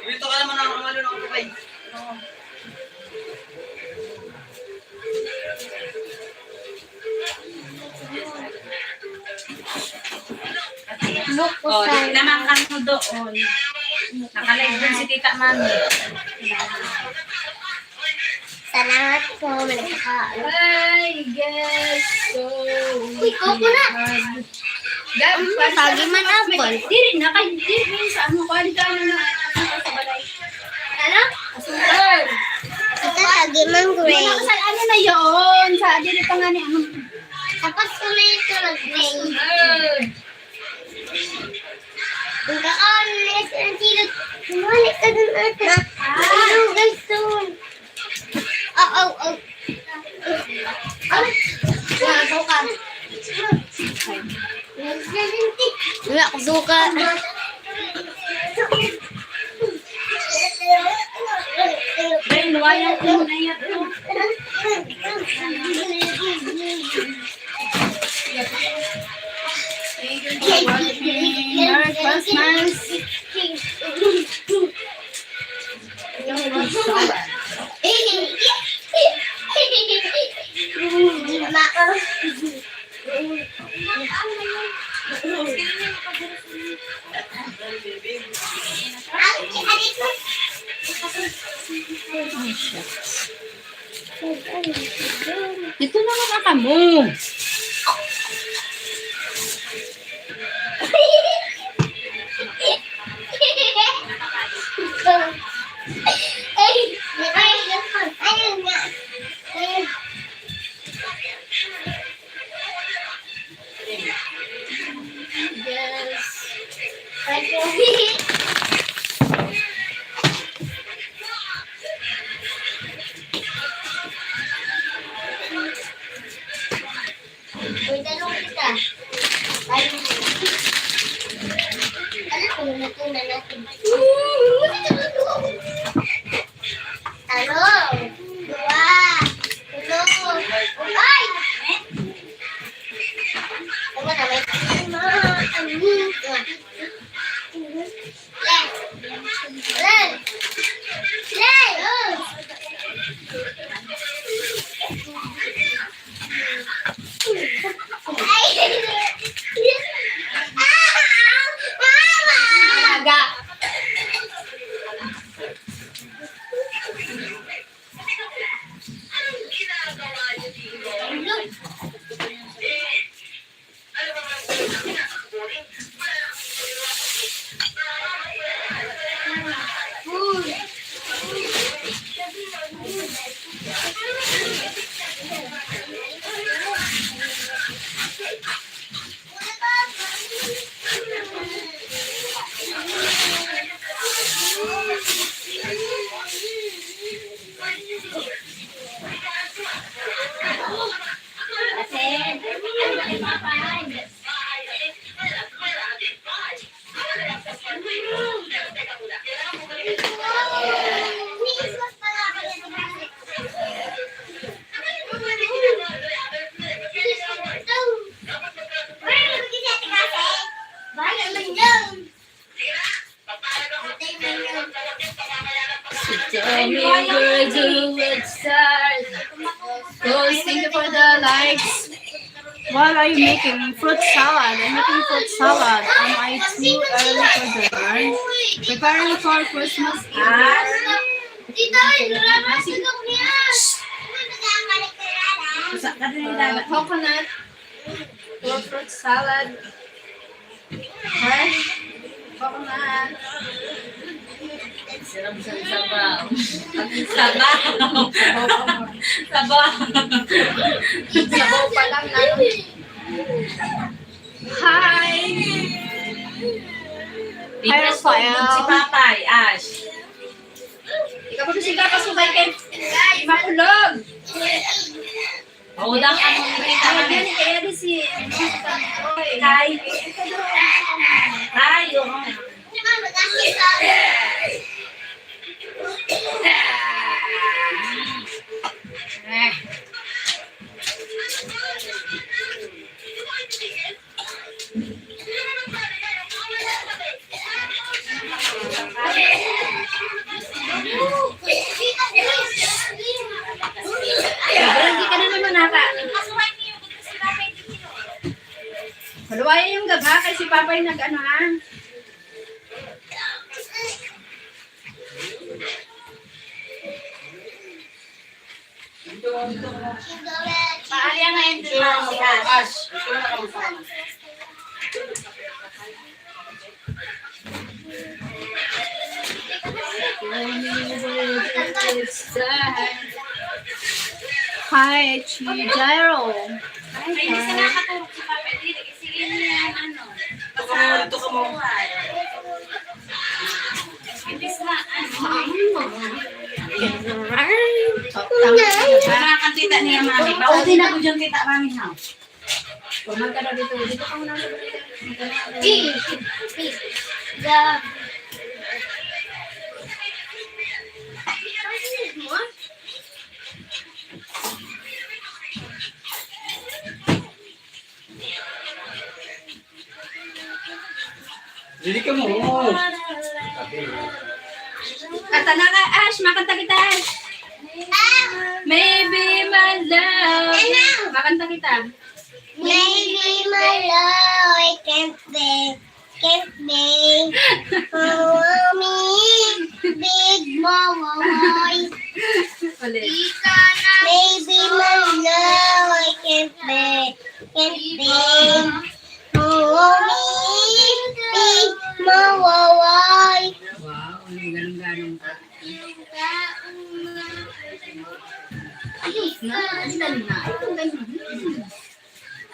Dito ka naman ang amalo ng kapay. Oh, naman kang mo doon. Nakalive din si Tita Mami. Salamat po, malagpakaan. Hi, guys. So, Uy, koko na. Sagi man apple. Diri na kayo. Diri sa ano. Kualitan na sa balay. Ano? Asukal. Ito, sagi man gray. Sa ano na yun? Sa diri pa nga ni ano. Tapos ko na ito mag-gray. Ang kakaulit ng silot. Bumalik ka dun, Ate. Ano, guys, dun. Oh. Suka. Wala ko suka. Dahil luwayan ko na yan. Thank you for watching. Merry Christmas. Dito naman ka mo. Uy, tanong kita. Alam ko na ito na natin. Ano? Dua. Tulo. Ay! Tama na, may tama. Len! Tell me where to start. Guys, thank you for the likes. What are you making? Fruit salad. I'm making fruit salad. Am I too early for dinner? Preparing for Christmas Eve. Tita, nalaman ko niya. Coconut for fruit salad. Fresh coconut. Sarap sa sabaw. Sabaw. Sabaw. Sabaw pa lang na. Hi! Hi, Rafael. Si Papay, Ash. Ikaw ba kasi kapasubay kay Makulog? Paudang ano ni Tita kami. Kaya di si Tay. Tayo. Hindi ka na naman nata. Maluwayan yung gaba kasi si Papay nag-ano ha. Paali ang ngayon si Ash. Ito na lang sa amin. Hi, Chijiro. Ay, hindi sa nakatulog si Papay. Sige niya ano. Ito ka mo. Imbis na Para kang tita niya, mami. Pauti na ko dyan tita, mami, ha? Pumal ka na dito. Dito ka muna. Dili ka mo. Kata na ka, Ash. Makanta kita, Ash. Maybe my love. Makanta kita. Maybe my love can't be. Mommy, big mama, Ulit. maybe my love can't be. Mommy, big mama, Wow, ang ganun-ganun ka. Ayos na. Ang galing na. Ang galing na.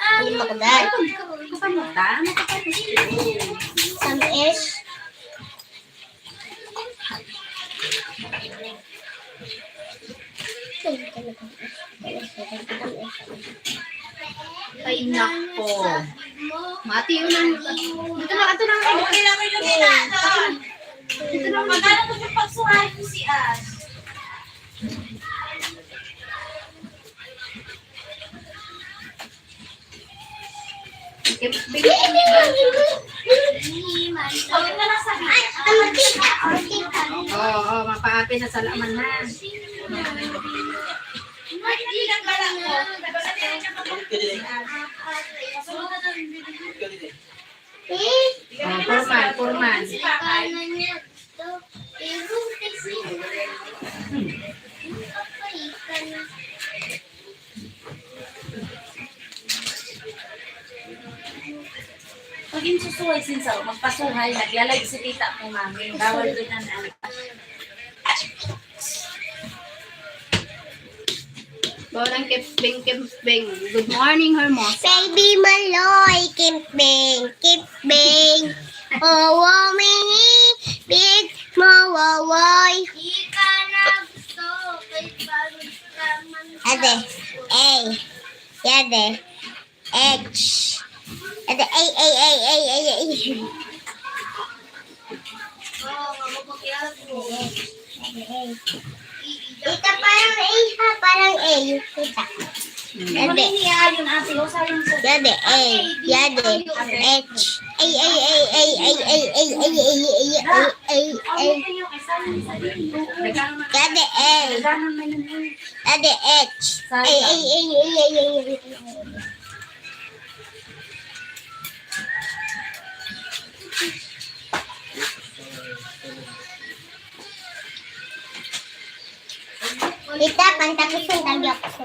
Ano ka dad? Ikaw pa mo, ta? Nakapagod. Some ish. Ay, nako. Mati yun ang... Dito na, ito na. Okay lang kayo tita. Dito na. Magkano ko yung pagsuhay ko si Ash? Huwag na lang sabihin. Oo, mapaapi sa salaman na. Hindi lang bala ko. Sunod na doon. Purman. Si Papay. Pag yung susuhay sinsaw, magpasuhay, nagyalag si tita mo, mami. Bawal doon ang Bawang kimping. Good morning, Hermosa. Baby Maloy, kimping. Oh, mommy, big mawawoy. Ika na gusto, kay pagod naman. Ade, A. Yade, H. Ade, A. Ita parang A ha, parang A. Kita. Yade. Yun ate, o sayang po. Yade. A. Yade. H. Ay, ay, ay, ay, ay, ay, ay, ay, ay, ay, ay, ay. Kayo, kay sayang sa dito. Yade. A. Naghahan man yun. Yade. H. Ay, ay, ay, ay, ay, ay, ay. Tita, pantapos yung lagi ako sa...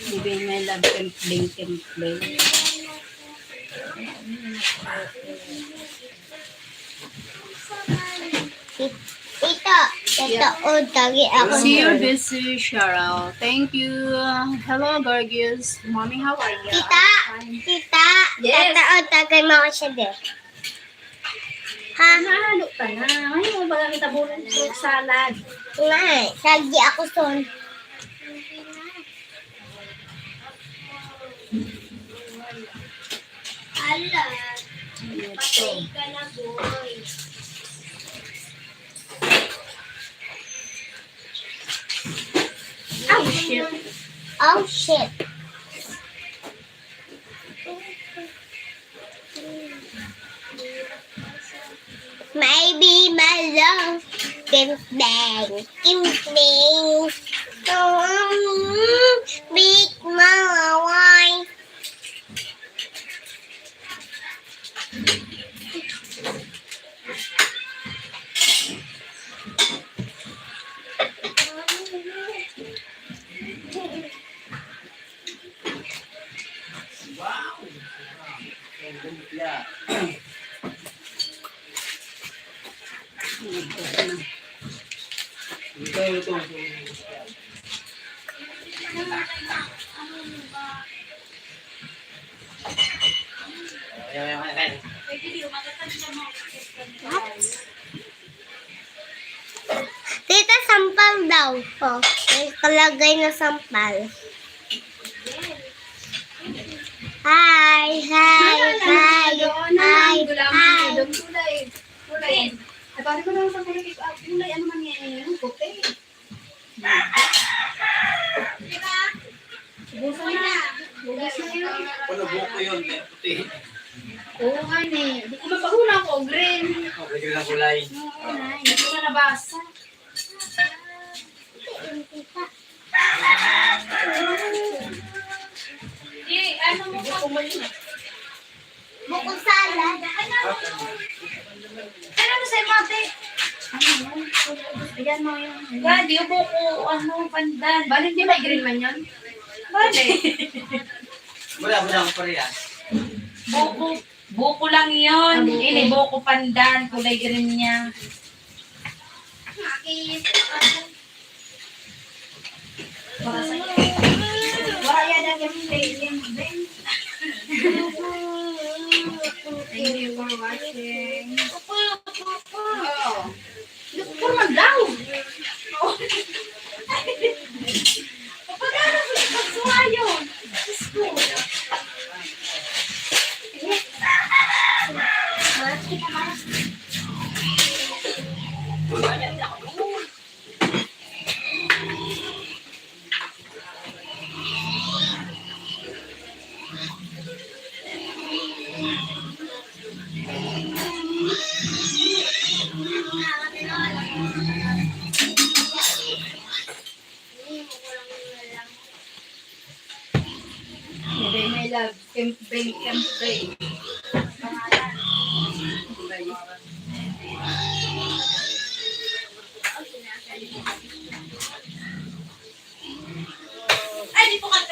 Even my love can blink and play. Tita, tita, oh, tagi ako. See you busy, Cheryl. Thank you. Hello, Gorgeous. Mommy, how are you? Tita, tita, Yes. tata, oh, tagay mo ako siya de. Ha? Nahalo ka na. Ngayon mo ba kita bulan fruit salad? Nga, sagi ako son. Ala, patay ka na, boy. Oh, shit. Oh, shit. Maybe my love can bang, can bang. Big mama, why? Tita, sampal daw. Oh, may kalagay na sampal. Hi, hi, hi, hi, hi. Kulay. Kulay. Ay, pare ko lang sa kulay. Kulay, ano man yan? Puti. Busan na. Busan na yun. Ano buko yun? Puti. Oo nga eh. Di ko mapahula ko. Green. Pwede na kulay. Oo nga. Hindi ko na nabasa. Ano mo po? Buko salad. Ano mo sa'yo, mate? Ayan mo yung... Gadi, yung buko, pandan. Bali, hindi may green man yan? Bale. Wala mo na akong parehas. Buko lang yun. Ini, buko pandan. Kulay green niya. Para sa'yo. Wala yan ang green. Thank you for watching. Oh. Look for man daw. Pagkano sa pagsuwayo? Gusto. Maybe my love can bring. Ay, di po ka.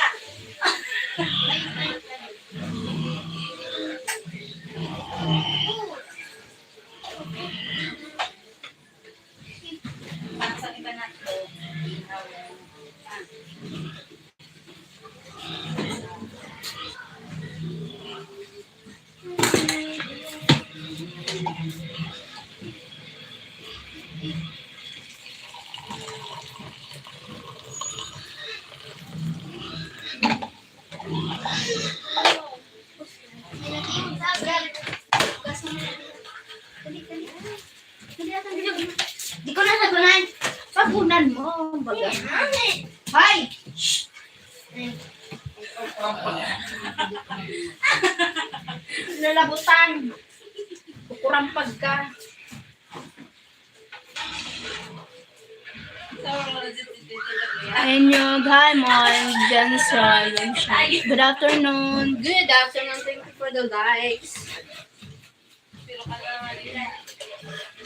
Para sa iba na to. Di ko na sagunan. Pagunan mo, baga. Hoy! Lalabutan. Kukurampag ka. Enyog, hi Mon, Jensen. Good afternoon. Good afternoon. Thank you for the likes.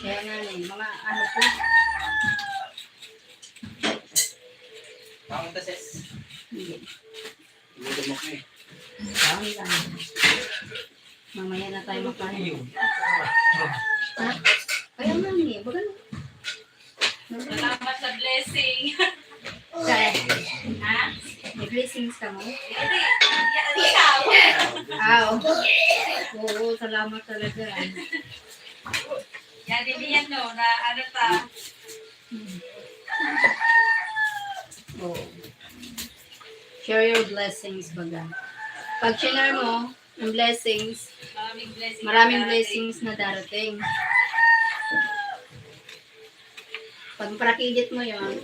Kaya nga mga ano po. Pangunta, sis. Hindi. Luto mo ko eh. Saan lang. Mamaya na tayo makain. Ha? Kaya nga eh. Baga na. Salamat sa blessing. Kaya. Ha? May blessings ka mo? Hindi. Ikaw. Oo, salamat talaga. Yan din yan no, na ano ta. Oo. Share your blessings, baga. Pag share mo, yung blessings, Maraming blessing. maraming blessings na darating. Pag prakidit mo yun,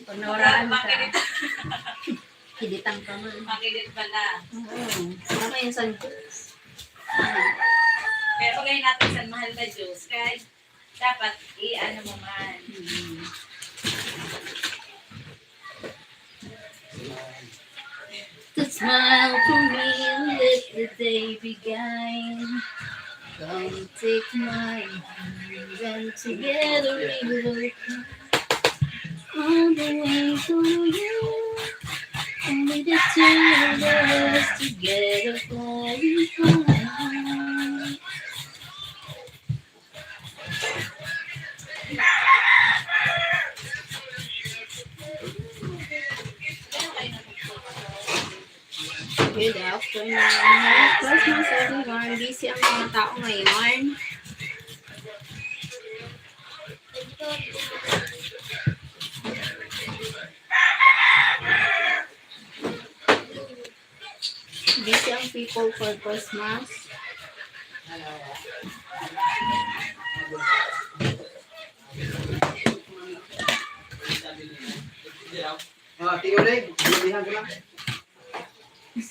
pag nawaraan ka, kiditang ka man. Makilit pala. Oo. Tama yun sa Diyos. Pero ngayon natin sa mahal na Diyos, kaya dapat i-ano mo man. To smile for me and let the day begin. Come take my hand and together we will come all the way to you. Only the two of us together flying high. Good afternoon. Merry Christmas everyone. Busy ang mga tao ngayon. Busy ang people for Christmas. Tingulay. Bilihan ko lang.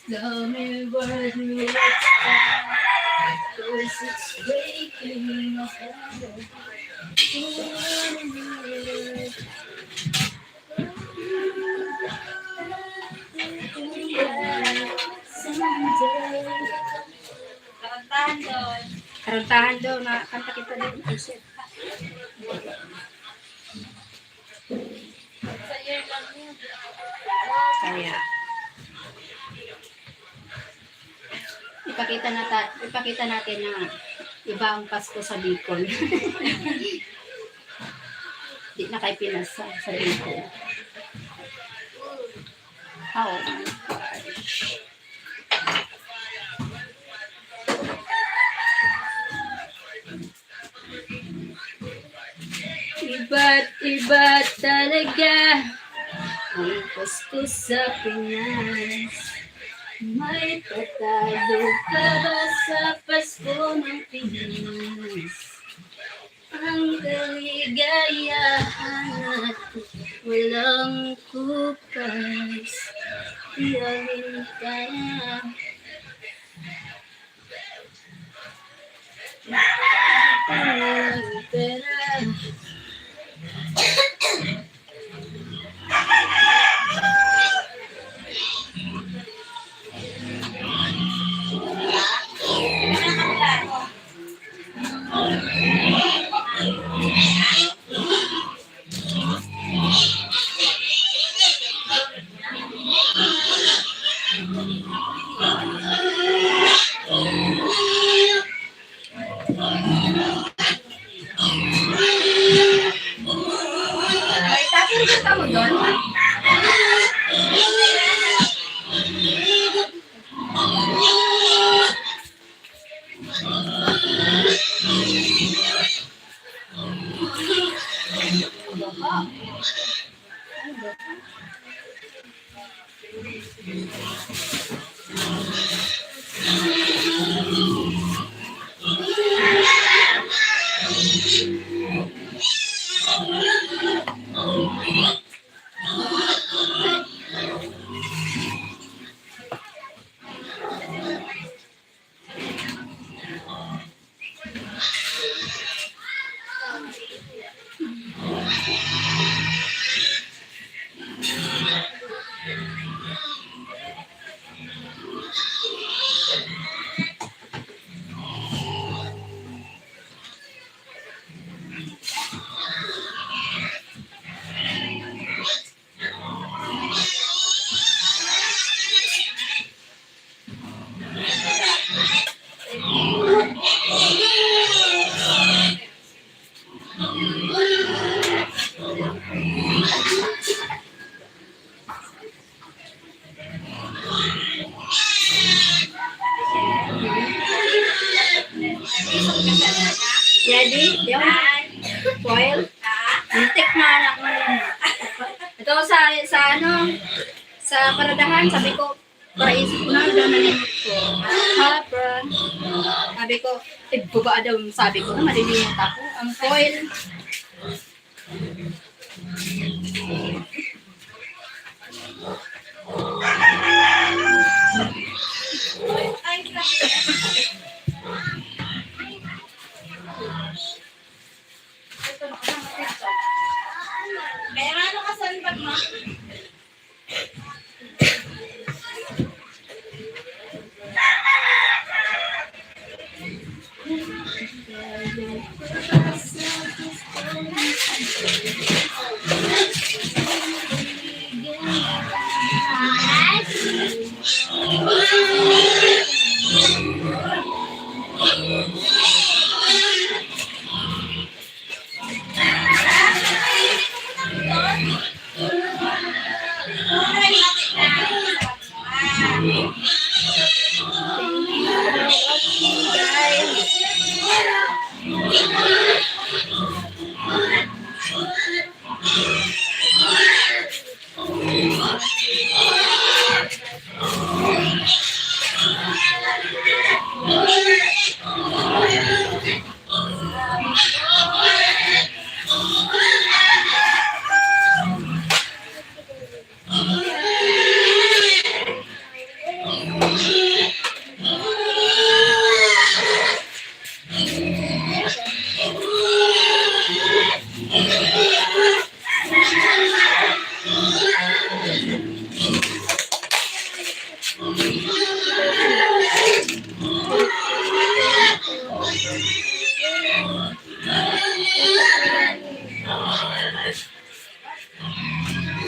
Tell me where you are, 'cause it's breaking my heart. Karantahan doon. Karantahan daw na kanta kita din. Isip. Sa year lang yun. Kaya ipakita natin na iba ang Pasko sa Bicol. Di na kay Pinas sa Bicol. Oh my gosh. Iba't-iba talaga ang Pasko sa Pinas. May tatalo pa ba sa Pasko ng Pinas? Ang kaligayahan at walang kupas. Ialin ka na. Walang pera. May tapos ka mo doon? Ready? Di ako foil. Muntik na anak mo yun. Ito sa paradahan, sabi ko, paisip ko na doon nalimot ko. Hapon. Sabi ko, baba daw, sabi ko, malilimot ako. Ang foil. Ay, grabe. Kaya nga ano ka sa bag mo?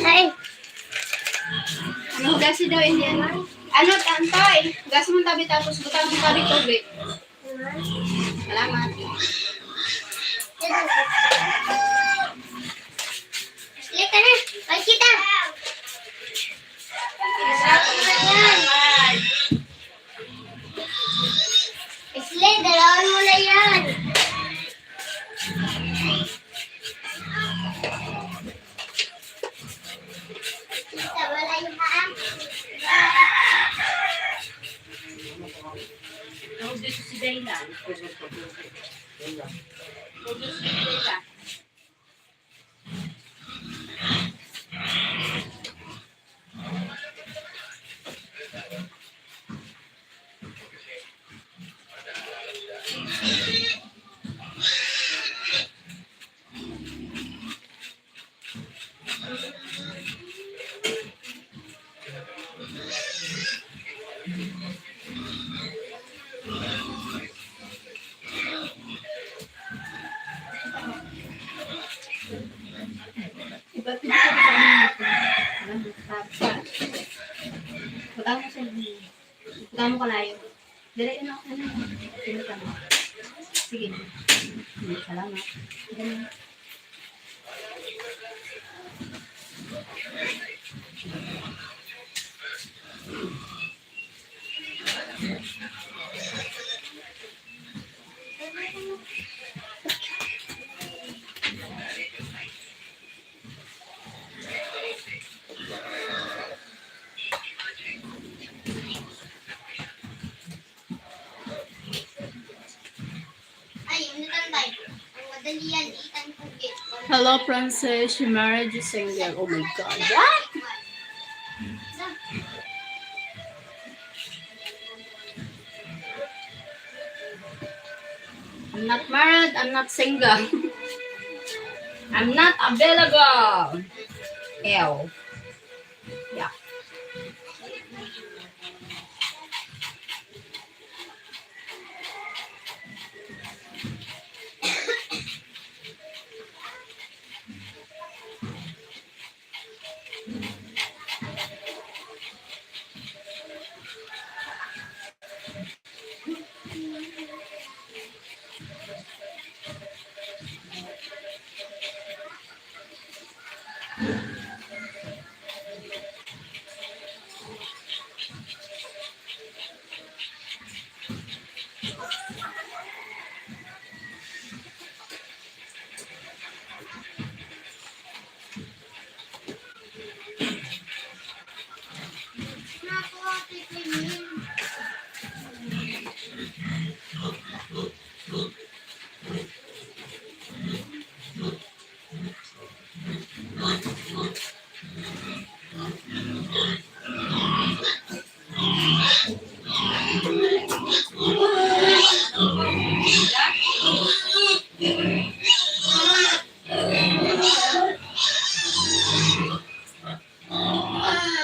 Ay, Ano, gasi daw, hindi ano. Ano, tantay. Gasi mo tabi tapos butang mo tabi tubig. Salamat. Slik ka na. Balik kita. Slik, dalawan mo na yan. Kita, wala yung paa. Huwag dito si Dayla. Huwag dito si Dayla. Iba't hindi ko butang mo sa butang mo kalayo. Dali, ano. Sino ka mo? Sige. Salamat. Ganun. Ay, yung natantay. Ang Madali yan, itan ko get. Hello, Princess. She married you single. Oh my God. What? I'm not married. I'm not single. I'm not available. Ew. Yeah.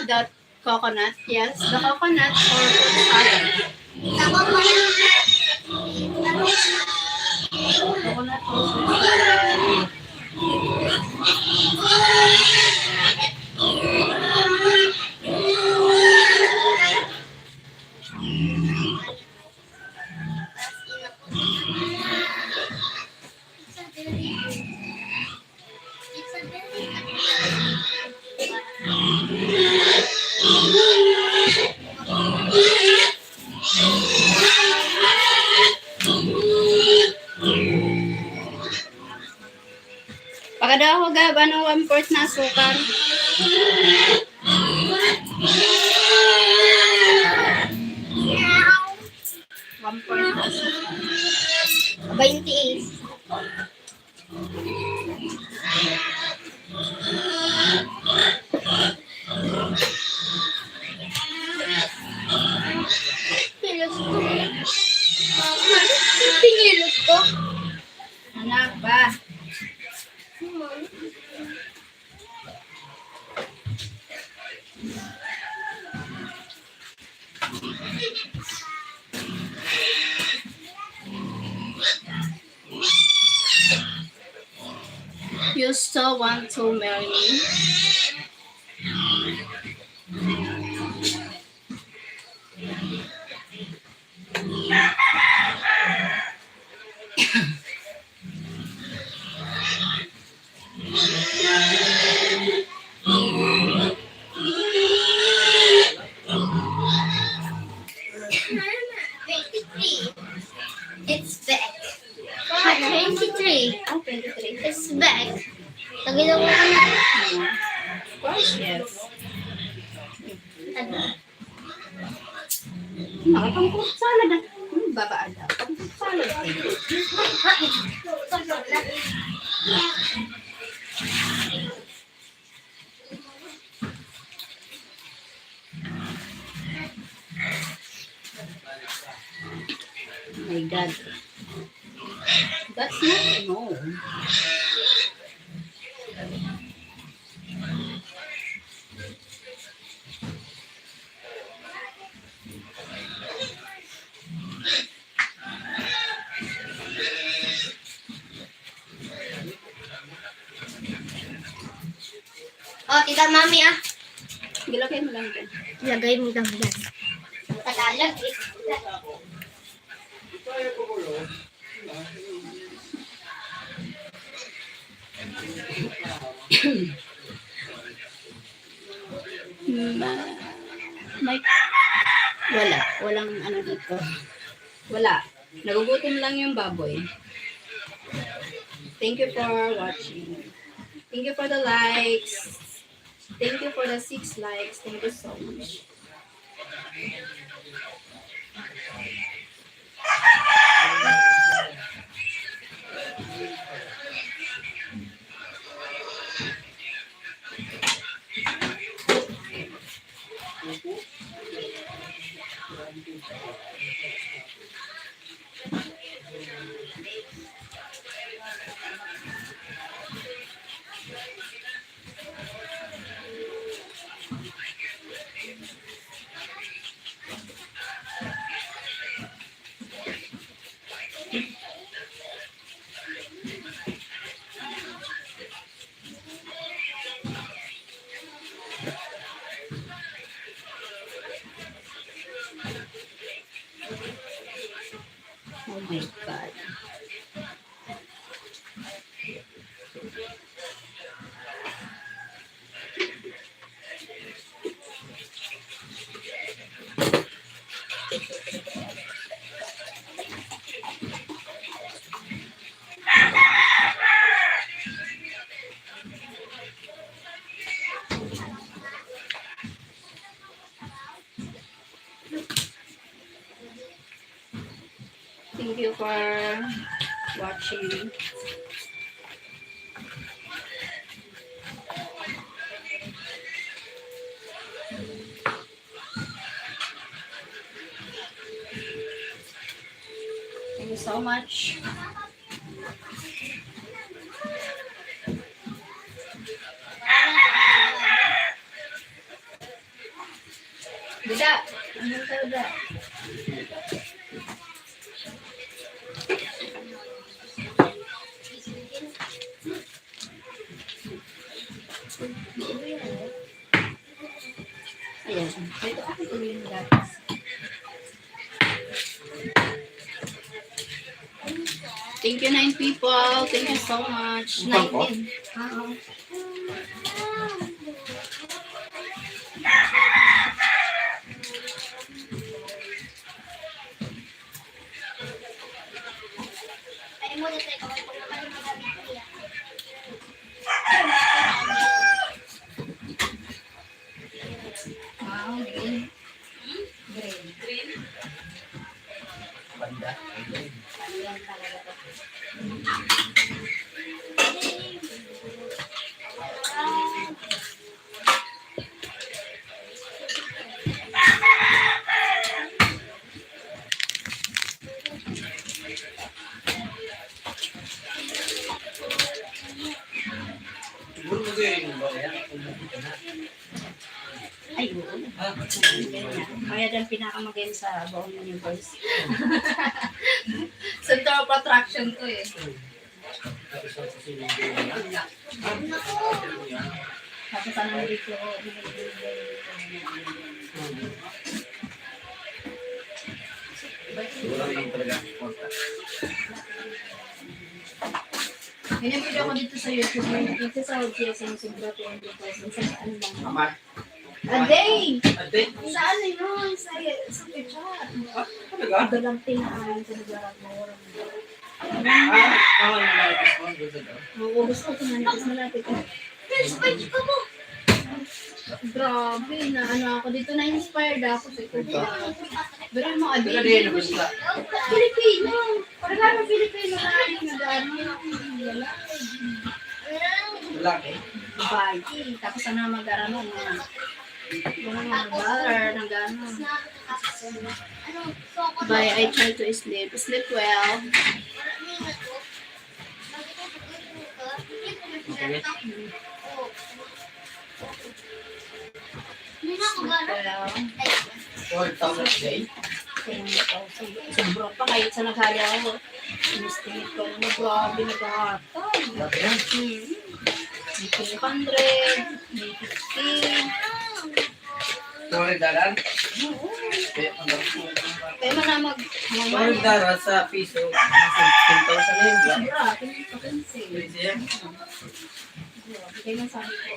The coconut. Yes, the coconut or fruit salad. Coconut or fruit salad. Pagkada ako gaba ng 1/4 na asukar. One fourth na asukar. 28. Pilos ko. Pinilos ko. Anak ba? You still want to marry me? It's back. 23. Oh, 23. It's back. Naginawa ko na. Of course, yes. Ano? Nakapang fruit salad na. Babaada. Pang fruit salad. Oh my God. That's not no. Oh, tita mami ah. Gilagay mo lang din. Lagay mo lang yan. Tagalog eh. May wala. Walang ano dito. Wala. Nagugutom lang yung baboy. Thank you for watching. Thank you for the likes. Thank you for the 6 likes. Thank you so much. for watching. Thank you so much. Bida, ano talaga? Ayan, ito ako tuloy yung gatas. Thank you, 9 people. Thank you so much. 19. Ay mo na tayo kung magamit ko yan. Wow, green. Green. Banda. Ayan talaga to. Siguro mag-iring mo ba yan? Ay, oo. Kaya dyan pinakamagayon sa buong universe. Center of attraction to eh. Tapos ang susunod yun. Tapos ano dito, Siguro lang talaga. Ganyan video ko dito sa YouTube. Dito sa audio sa sobra 20,000. Sa ano lang. Amat. A day! Ate? Sa ano yun? Sa pichat. Talaga? dalang tinaan sa lugar mo. Yung malapis mo. Gusto daw. Maubos ko kung nanas malapit. Spike ko mo! Grabe na ano ako dito na-inspired ako sa ito. Pero yung mga Pero baby. di, nabas ka. Filipino! Parang nga Filipino na nag-ano. Lalaki. Babae. Tapos ano mag-ano mga dollar nag-ano. Ano? So ako Bye, I try to sleep. Sleep well. Okay. Sleep well. 4,000 a day. Sobra pa kahit sa naghali ako. Inestimate ko na grabe nag-ahatag. Laki yan. 200, 350. $200. Oo. Kaya ang laki mo. Kaya man na $200 sa piso. Nasa 10,000 na yun. Sobra, 15. Crazy yan. Kaya man sabi ko,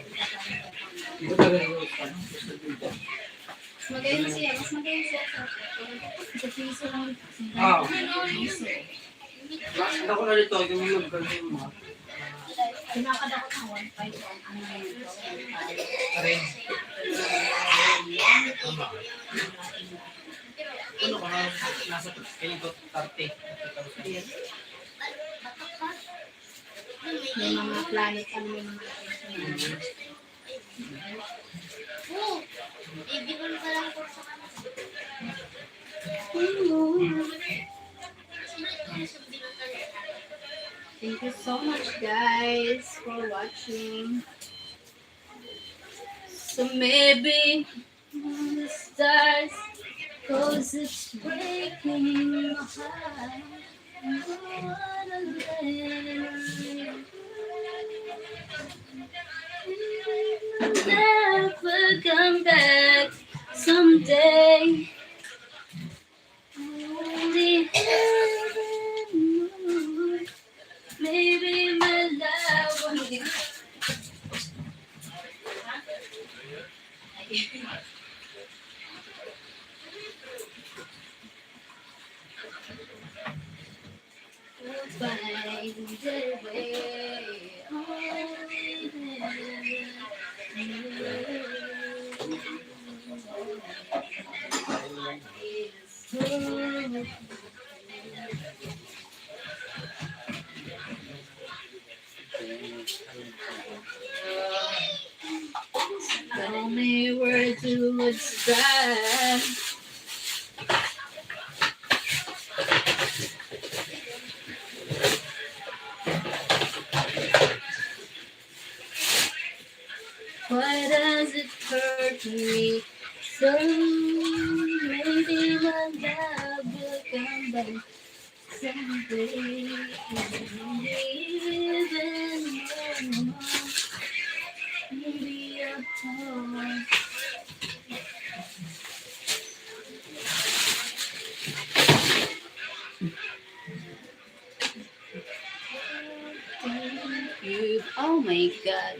Ito talaga yung gusto dito. mas magayon siya, mas magayon siya. Sa piso lang. Ah. Piso. Ano ko na dito, yung mga ganun mo. Pinakadakot ng 1.5 ano na yun. Aray. Ano ko na, nasa kayo 30. May mga planet, ano may mga Oh, baby ko na lang po sa kanas. Thank you so much guys for watching. So maybe the stars, cause it's breaking my heart. I wanna live. Never come back someday. Only heaven knows. Maybe my love will Bye. would start. Why does it hurt me so? Maybe my love will come back someday. Even more. Maybe a heart. Thank you. Oh my God.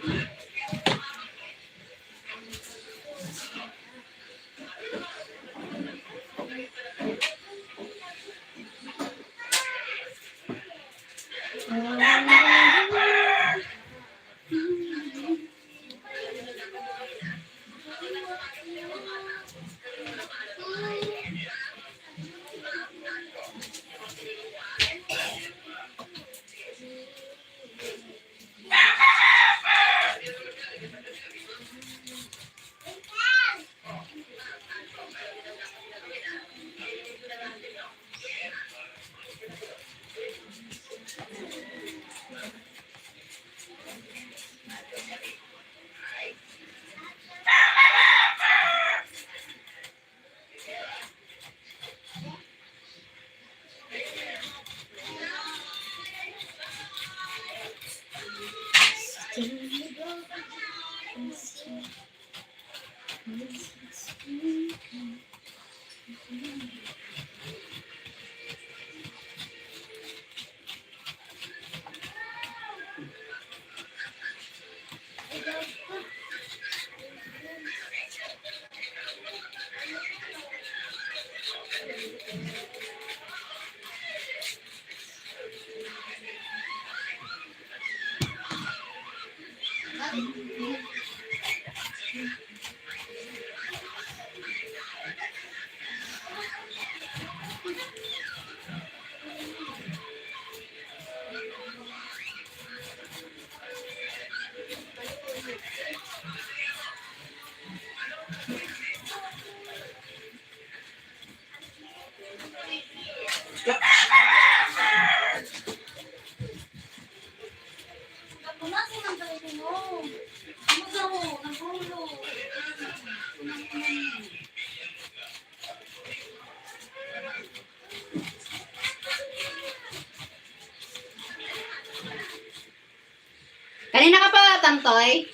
Kanina ka pa, Tantoy?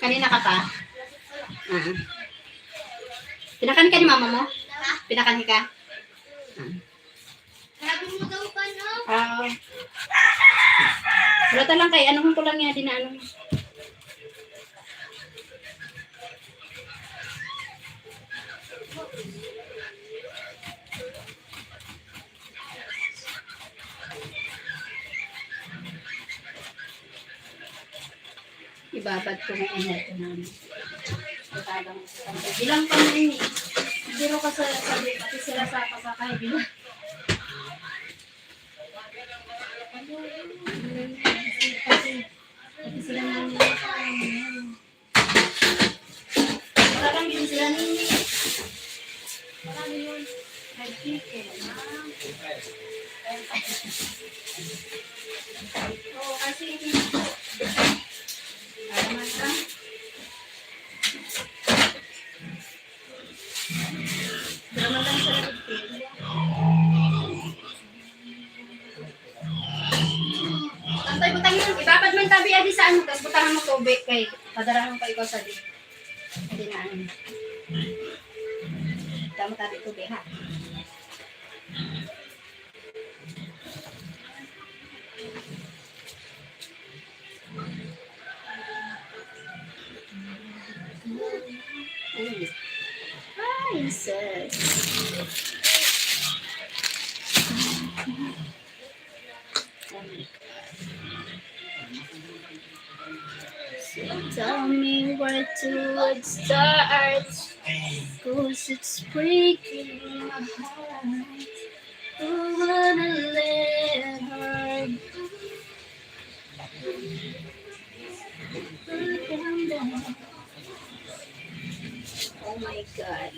Kanina ka pa? Pinakani ka ni mama mo? Pinakani ka? Sabi mo daw ka, no? Wala lang kay, anong ko lang yan, dinaano mo. Ibabad ko na ito namin. Bilang pa na yun eh. Biro ka sa sabi, pati sila sa pasakay, bilang. Pati sila namin. Parang din sila nini. Parang yun. Nag-chicken. Oo, kasi alaman ka. Drama lang sa nag-chicken. Tantay, butang yun. Ibabad man tabi adi sa ano. Tapos butangan mo tubig kay padarahan pa ikaw sa di. Adi na ano. Tama tabi tubig ha. Ah, insect. Tell me where to start, 'cause it's breaking my heart. I wanna let her go. Oh my God.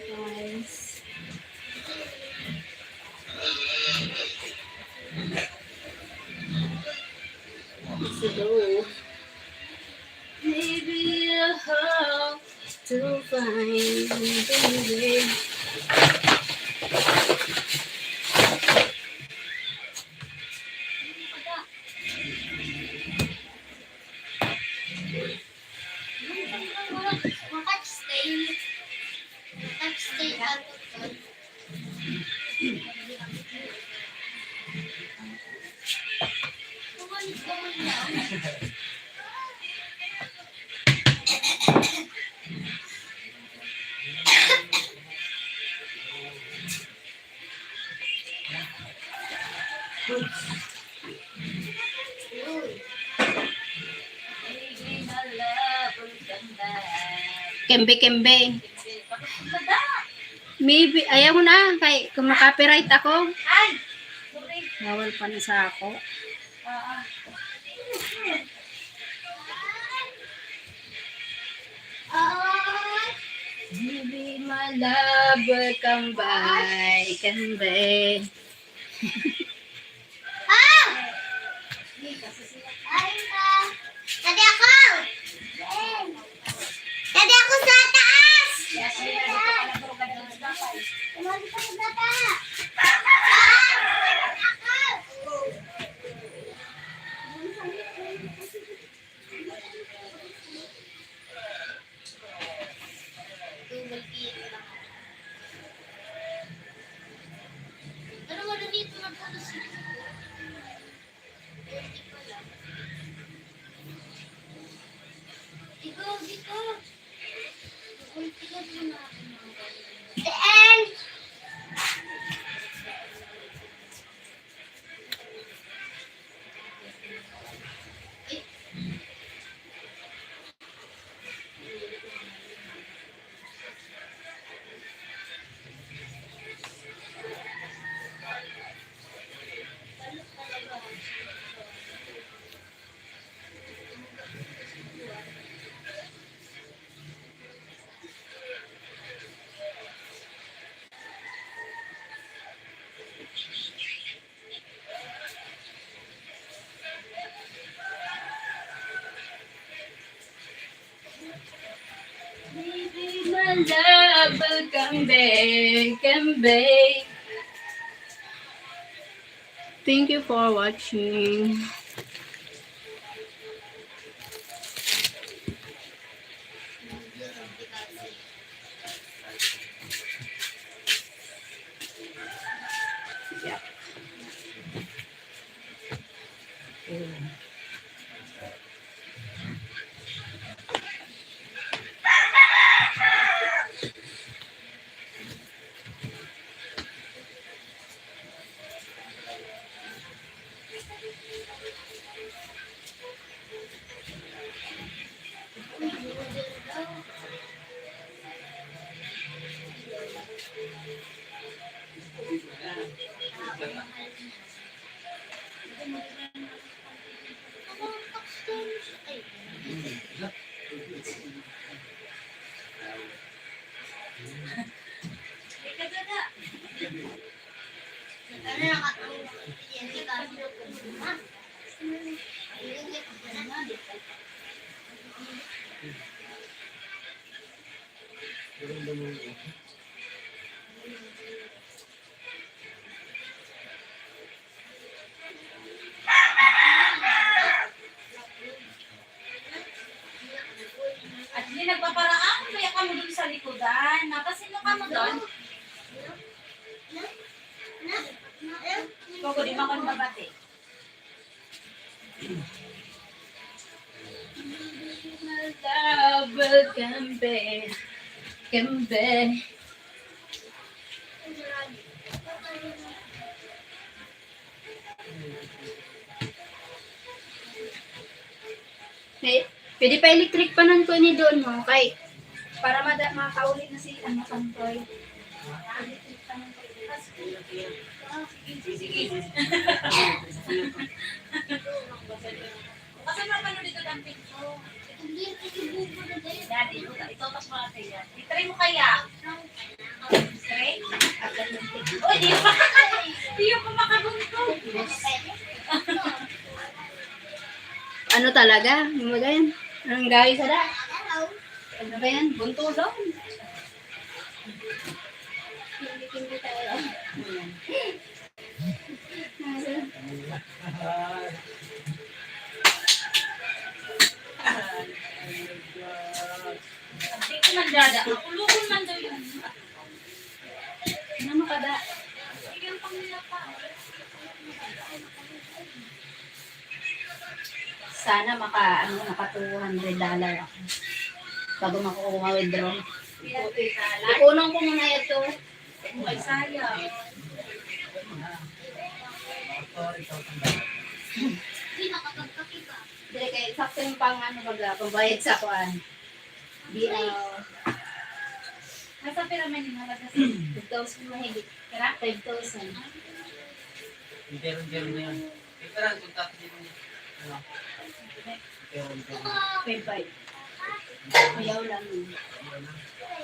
Guys. Let's go. Maybe I hope to find the way. Makatstay. Makatstay ako to. Kumalik ka man lang. Baby, my love, welcome back. Kembe, kembe. Bakit ang ganda? Maybe, ayaw mo na. Kay, kung makapiright ako, Ay! Sorry. bawal pa na sa ako. Ah, Maybe my love will come by, kembe. Ah! Ayun ka. Dali ako! Dali ako sa taas! yes, ay, dito ka na bro, ganda ng dapat. Kumalik ka sa bata! Ano mo na dito magputos? Ikaw, dito. The end. Maybe my love will come back, kembe. Thank you for watching. Yeah. Ay, kaganda. Ano nakatulog? Hindi ka. Ha? At hindi nagpaparaan, kaya ka mo dun sa likodan. Napasino ka mo dun? Ikaw ko di makon babati. My love will come back, kembe. Pwede pa electric pa nun ko ni doon mo, kay para makaulit na si ano Tantoy. Electric pa nun ko. Sige, sige. Kasi mapano dito ng pito. Daddy, itutok mo natin yan. I-try mo kaya. Try? Oh, di pa. Di pa makabunto. Ano talaga? Ano ba yan? Anong gawin sa da? Ano ba yan? Bunto lang. Hindi ko man dada. Makulukon man daw yun. Ano ka da? Bigyan pang nila pa. Sana naka $200 ako. Bago makukuha-withdraw. Ipunong ko muna ito. Ay, sayang. Dili kay sakto yung pambayad sa kuan. Nasa pera man yung halaga sa 2,000 mahigit. pera? 5,000. Meron na yun. Pero kung tapos dito ano? Meron. 5,500. Mayaw lang yun.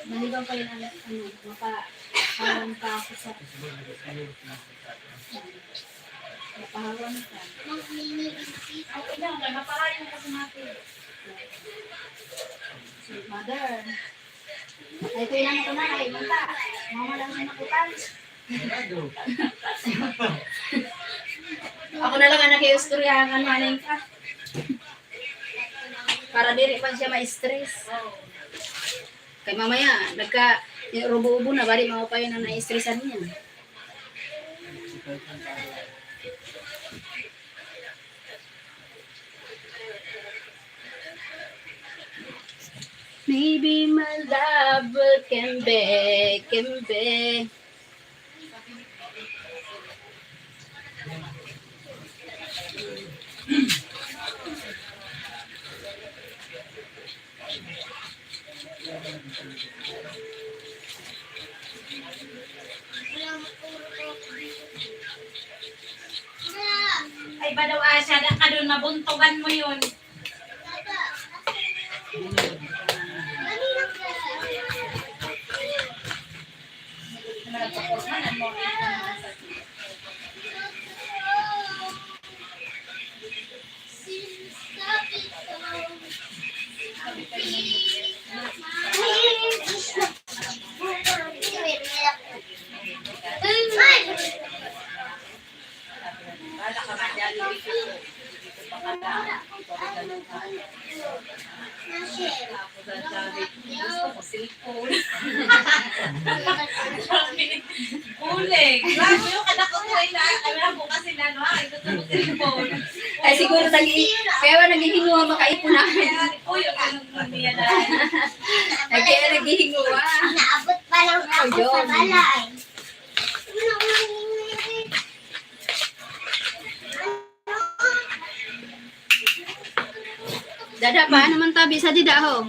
Maligang kayo na makahawan pa ako sa mapahawan ka. Okay lang, kaya maparayan kasi natin. Si mother. Ay, kuya naman ko na kayo. Manta. Mama lang sa nakutan. Ako na lang ang nakiusturyahan maning ka. Para diri pa siya ma-stress. Kay mamaya, rubo-ubo na, bali mga pa yun na na-stressan niya. Maybe my love can be. Ay, ba daw Asya, ka doon, mabuntugan mo yun. Malagpakurmanan mo. Bala ka ba, dali dito. Dito pa ka lang. Dito ka lang. Ako dadali. Gusto ko cellphone. Uling. Grabe yung kadako ko ay na bukas sila, no? Ay, gusto ko cellphone. Ay siguro kaya naghihinguha makaipon na. Kaya, uy, yung pinag niya na. Ay kaya naghihinguha. Naabot pa lang ako sa balay. Dada pa naman tabi sa didaho.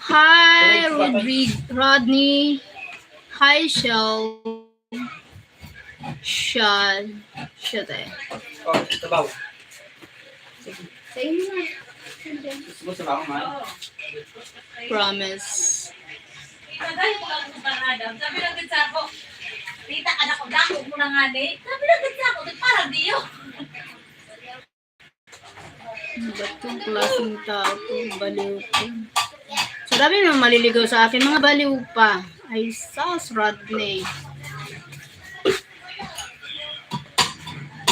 Hi, Rodney. Hi, Shell. Shut eh. Oh, sabaw. Sa inyo na. Gusto mo sabaw, man? Promise. Kagaya ko lang sa Adam. Sabi lang din sa ako, tita ka na ko, dako mo na nga ni. Sabi lang din sa ako, parang diyo. Ba't yung klaseng tao to? Baliw ko. So, dami naman maliligaw sa akin. Mga baliw pa. Ay, sus, Rodney.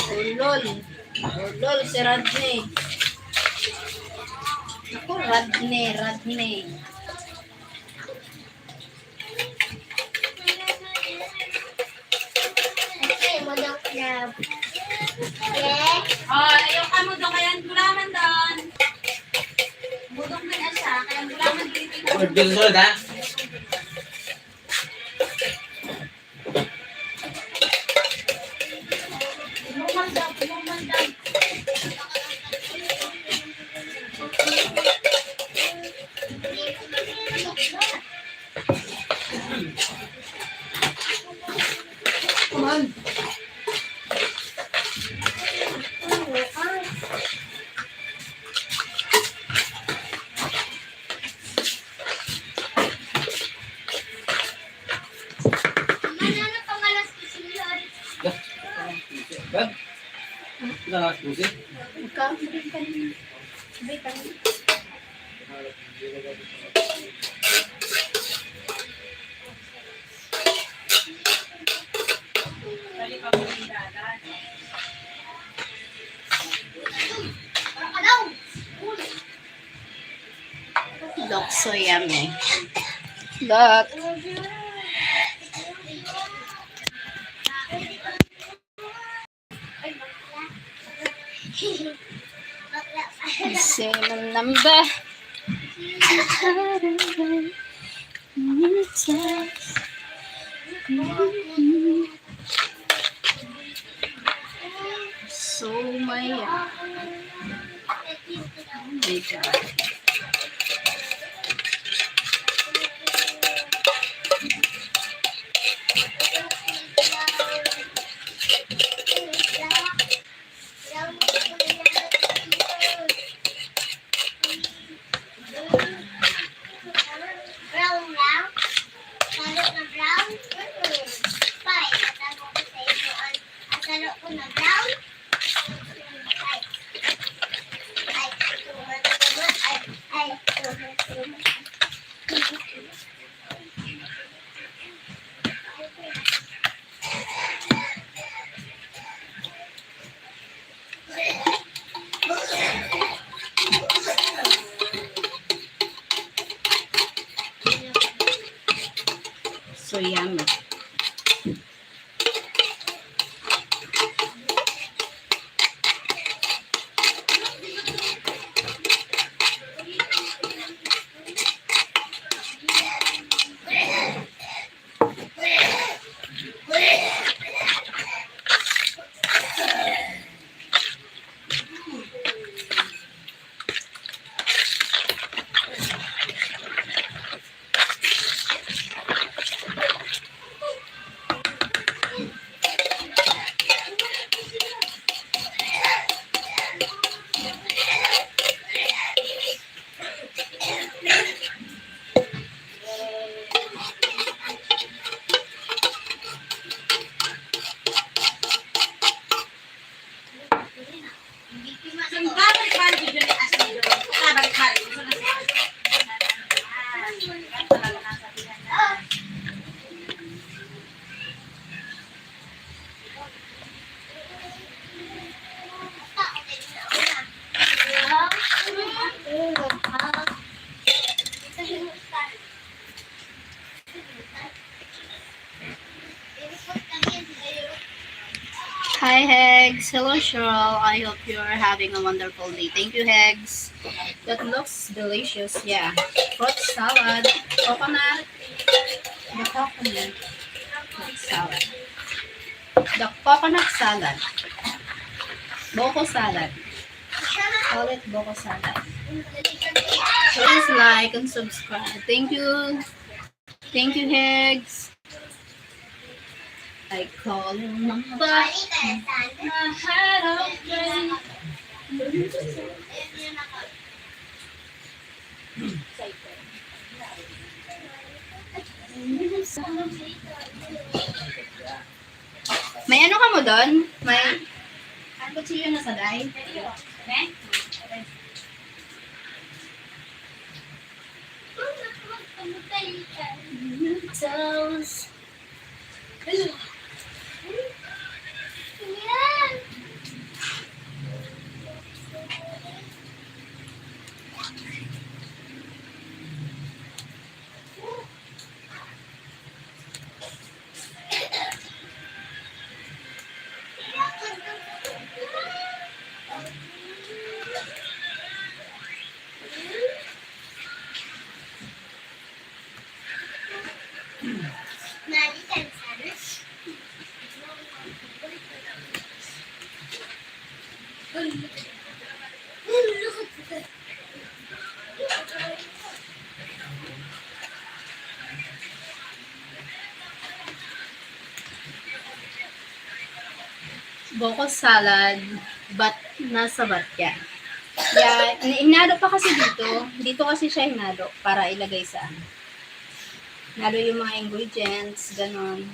Ulol. Ulol si Rodney. Ako, Rodney. Okay, mo daw club. Yeah. Oh, ayaw ka mo doon, kaya gulaman doon. Budok na siya, kaya gulaman dito. Gusto susunod, ha? Luman daw. Bad? Wala nga susi. Magkakaroon ka rin. Sabay ka rin. Bali pa po yung dagat. Looks so yummy. Look. Same number. So maya. Brown lang? Salo na brown? Fine. Atago ko sa inyo ang salo ko na brown? So yummy. Balik-balik ko dyan as nilo. Balik-balik. Gusto na siya. Talaga nasabihan na. Hi, Hegs. Hello, Cheryl. I hope you're having a wonderful day. Thank you, Hegs. That looks delicious. Yeah. Fruit salad. Coconut. The coconut. Fruit salad. The coconut salad. Boko salad. Call it boko salad. Please like and subscribe. Thank you. Thank you, Hegs. I call your number. My head open. May ano ka mo doon? May... Ano kutsilyo na sa day? Toes. Boko salad, but nasa batya. Yeah, hinalo pa kasi dito. Dito kasi siya hinalo para ilagay sa ano. Hinalo yung mga ingredients, ganon.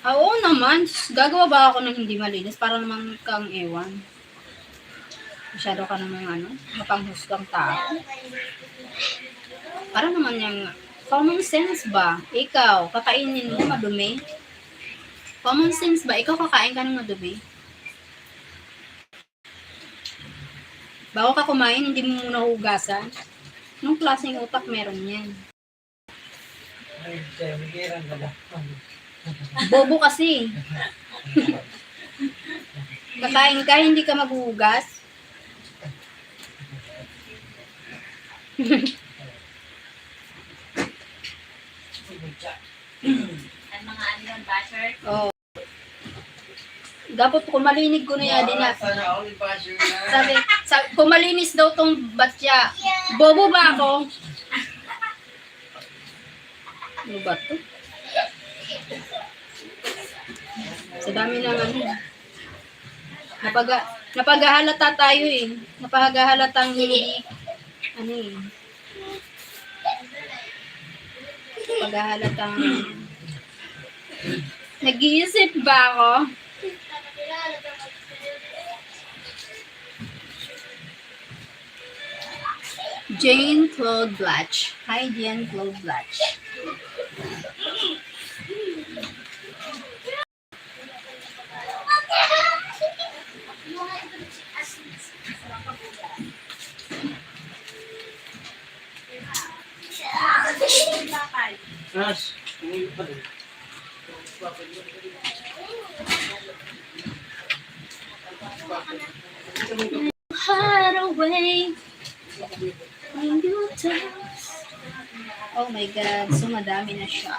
Oo naman. Gagawa ba ako ng hindi malinis para naman kang ewan? Masyado ka namang mapanghusgang tao. Para naman yung common sense ba? Ikaw, kakainin mo madumi? Common sense ba? Ikaw kakain ka ng madumi? Bago ka kumain, hindi mo muna hugasan? Anong klaseng utak meron yan? Ay, siya, magkirang ka ba? Bobo kasi. Kakain ka, hindi ka maghuhugas? Ang mga yun, basher. Oo. Dapat kung malinig ko na yan, din na. Sana all basher na. Sabi, kung malinis daw tong batya, bobo ba ako? Ano ba to? Sa dami ng napaghahalata tayo eh. Napaghahalatang hindi, napaghahalatang nag-iisip ba ako? Jane Claude Blatch. Hi, Jane Claude Blatch. Nas, umuwi pa din. Hide away when you dance. Oh my God, so madami na siya.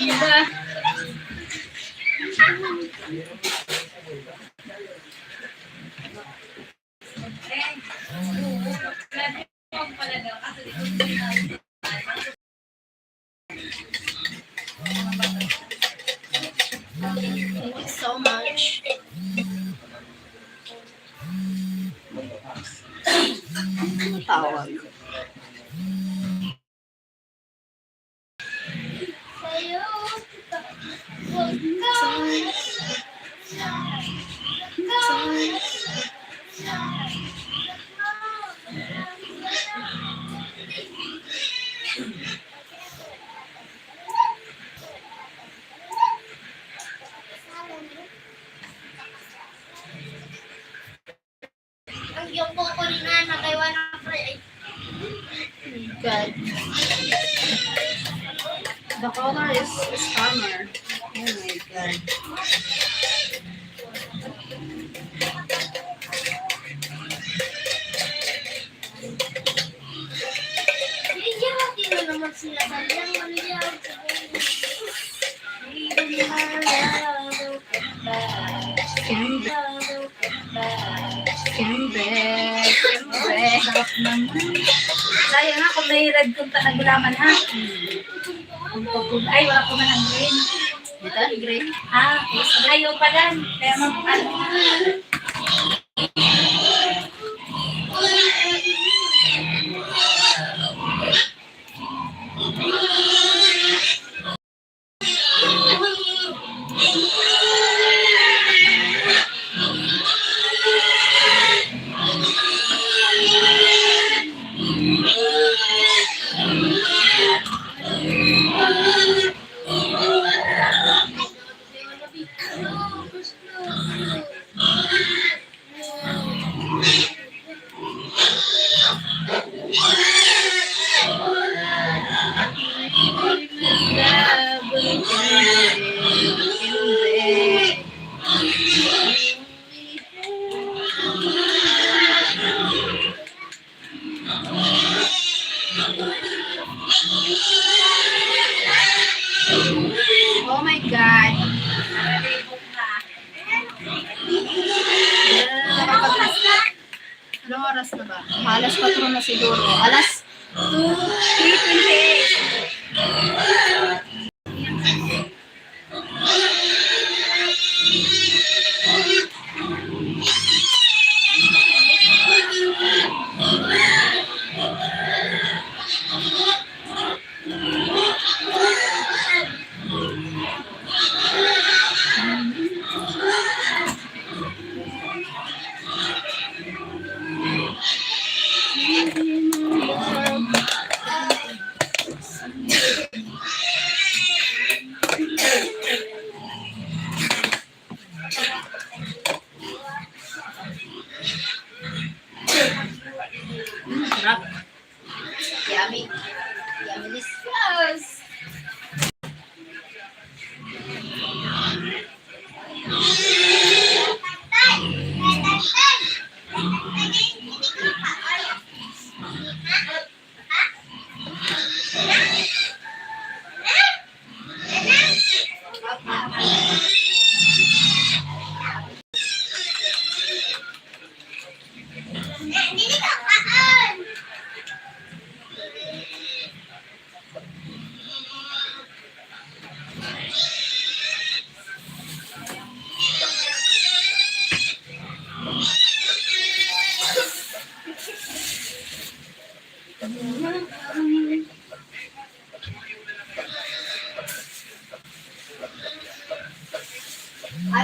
Diba? Thank you so much. Tawag. Ang yung po ko rin na kay one of God. The color is summer. Oh my God. Hindi na naman sila kanyang maliyaw. Siyempre. Sarap naman. Sayang nga kung may red kung nagulaman ha. Ay, wala ko man ang green. Dito, green. Ah, ayaw pala. Kaya ano. Oh my God. Rebook na. Anong oras na ba? Alas 4 na siguro. Alas 2:28. Sarap. Yummy. Yummy. Yes. Hindi ka kaan.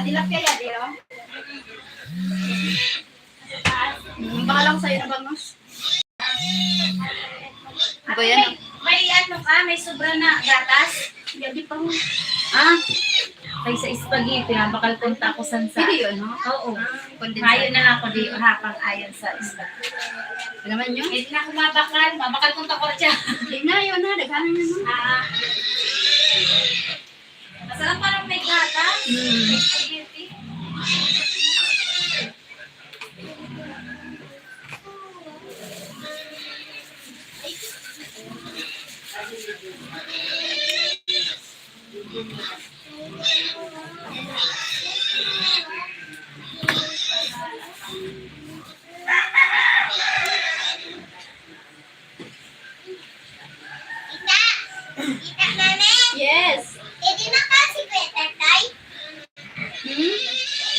Dilap kaya, Dilo? Baka lang sa'yo na bangos. Ano ba yan? May ano ka, may sobra na gatas. Hindi pa. Ah, ay sa spaghetti ha, bakal punta ako sa Video, no? Oo. Condensed. Ayon na lang ako di hapang ayon sa spaghetti. Ano naman yun? Hindi na ako mabakal punta ko dyan. Hindi na, yun na. Daghanan na no? Ah. Masarap parang may gatas. May spaghetti. Kita mami. Yes. Hindi na kasi better tay. Hindi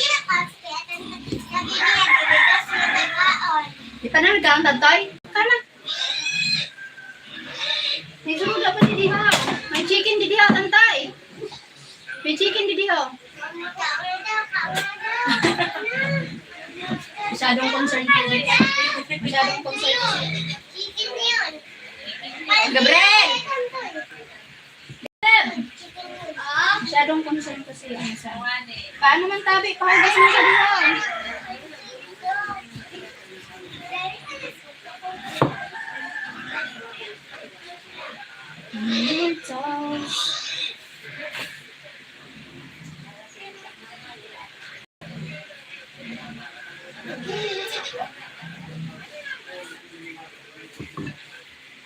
na kasi better. Sabi niya, bibigas mo na kaon. Di pa na nagkaantad tayo. Kana. May sunod dapat di diha. May chicken di diha, tantay. May chicken di diha. Masyadong concerned ko. Masyadong concerned ko. Chicken yun. Gabriel! Ah, Masyadong concerned kasi yung isa. Ano Paano man tabi? Pahugas mo sa diha.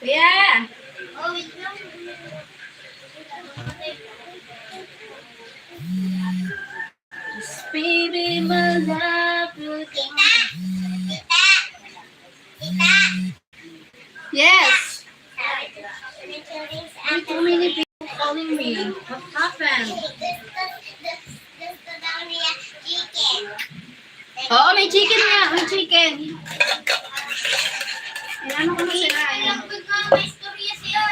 Kuya! oh, wait lang. Baby, my love will come. Tita! Tita! Yes! Sabi ko, may turing sa Too many people calling Oo, may chicken nga. May chicken. Ano ko na sila? Good na, may istorya siya.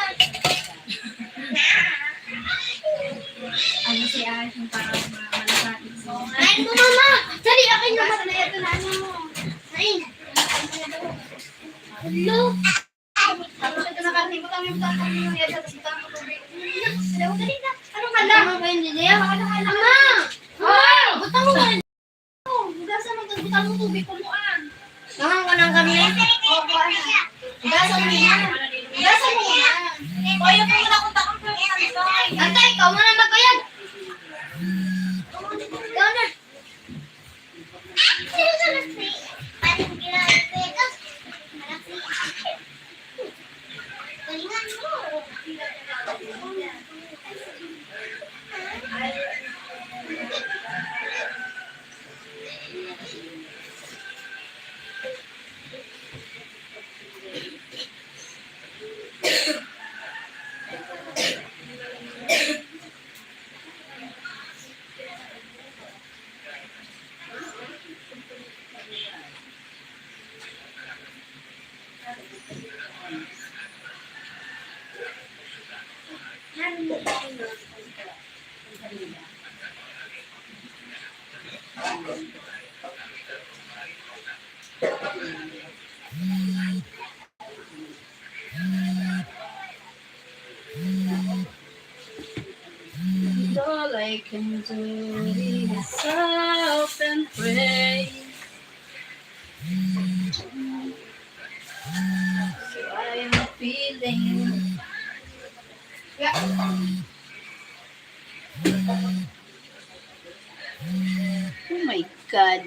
Ano si Ash yung parang malasakit. Kain mo, mama. Dali, akin na. Ito na, ano mo. Kain. Hello. Tapos ito nakalimutan yung tatang yung yata. Tapos ito ang tubig. Hello, dali na. Ano ka na? Ano ka hindi niya? Ama! Butang mo ka. Hugasan mo, butang mo tubig, kumuan. Nangang ka ng kami? Oo, kuhaan na. Hugasan mo yan. Hugasan mo yan. O, yung po muna kung takang pero Ate, ikaw muna magbayad. Ikaw na. Sino ka na si? Paling ginagawa. Galingan mo. All I can do is stop and pray. So I am feeling. Oh my God.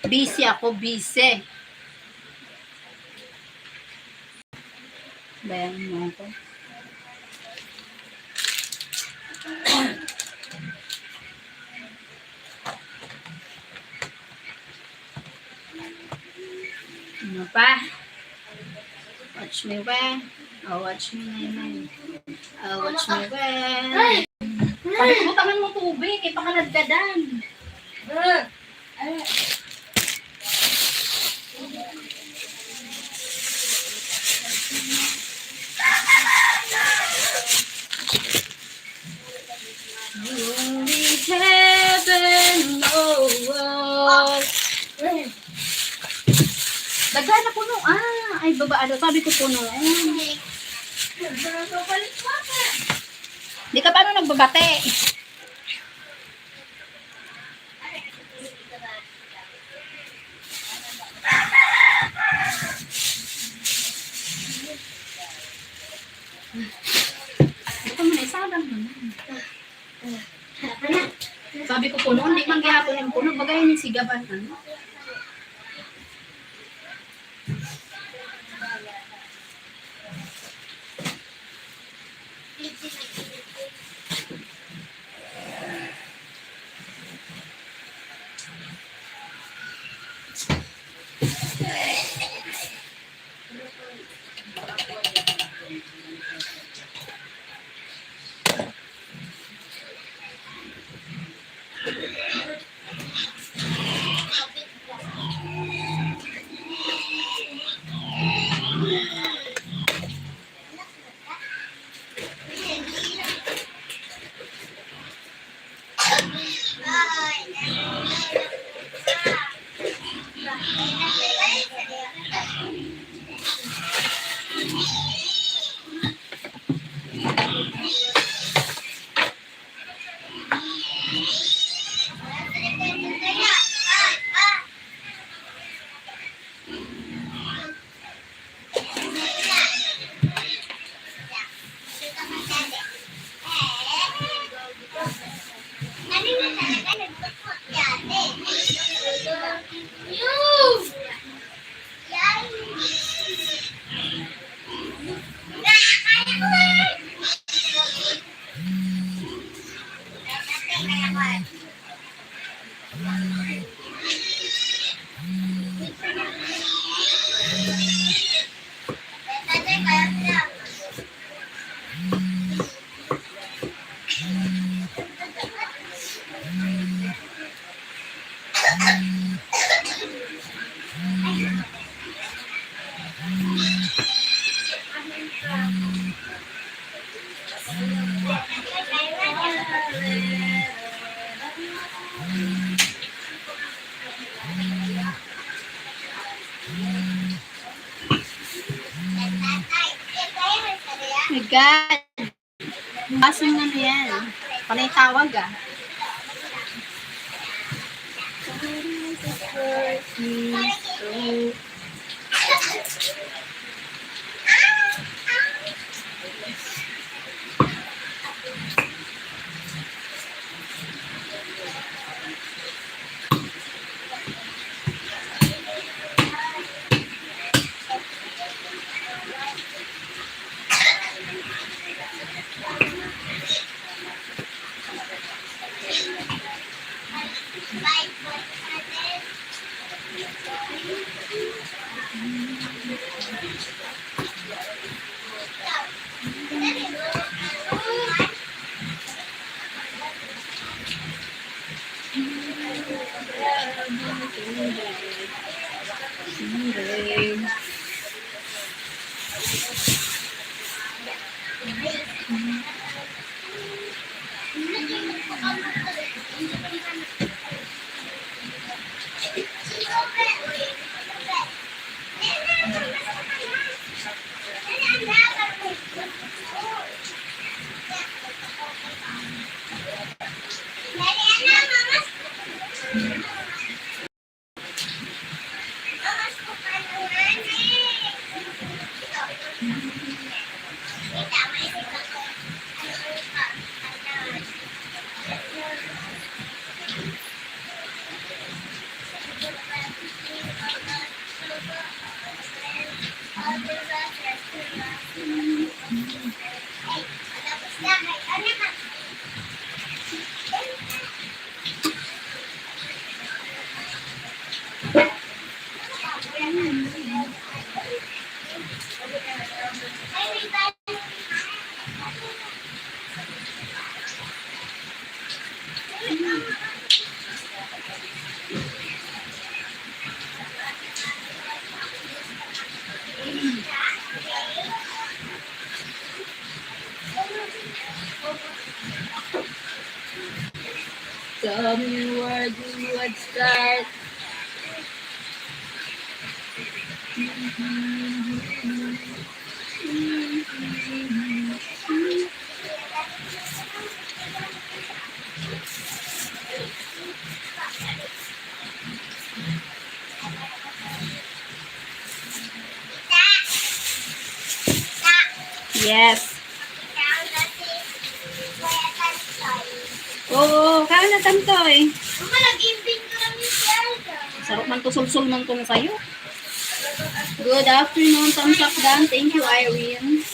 Busy ako, busy. Bayan mo ako. Ano pa? Watch me well. Oh, watch me naman. Oh, watch me well. Pagkutaman mo tubig, kay pakalagdadan. Only heaven knows. Daga na puno. Ay, baba. Ano, sabi ko puno. Di ka paano nagbabate? Ito mo na, isabang mo na. Sabi ko puno, hindi man gihapon yung puno. Bagayan yung sigaban. Ano? My God. Basing na yan. Panay tawag ah. Tell me where do I start? Yes. Oo, kaya na tanto eh. Mama, nag-imbing ko lang yung Zelda. Sarap man to, sul-sul man to na sa'yo. Good afternoon, thumbs up Dan. Thank you, Irene.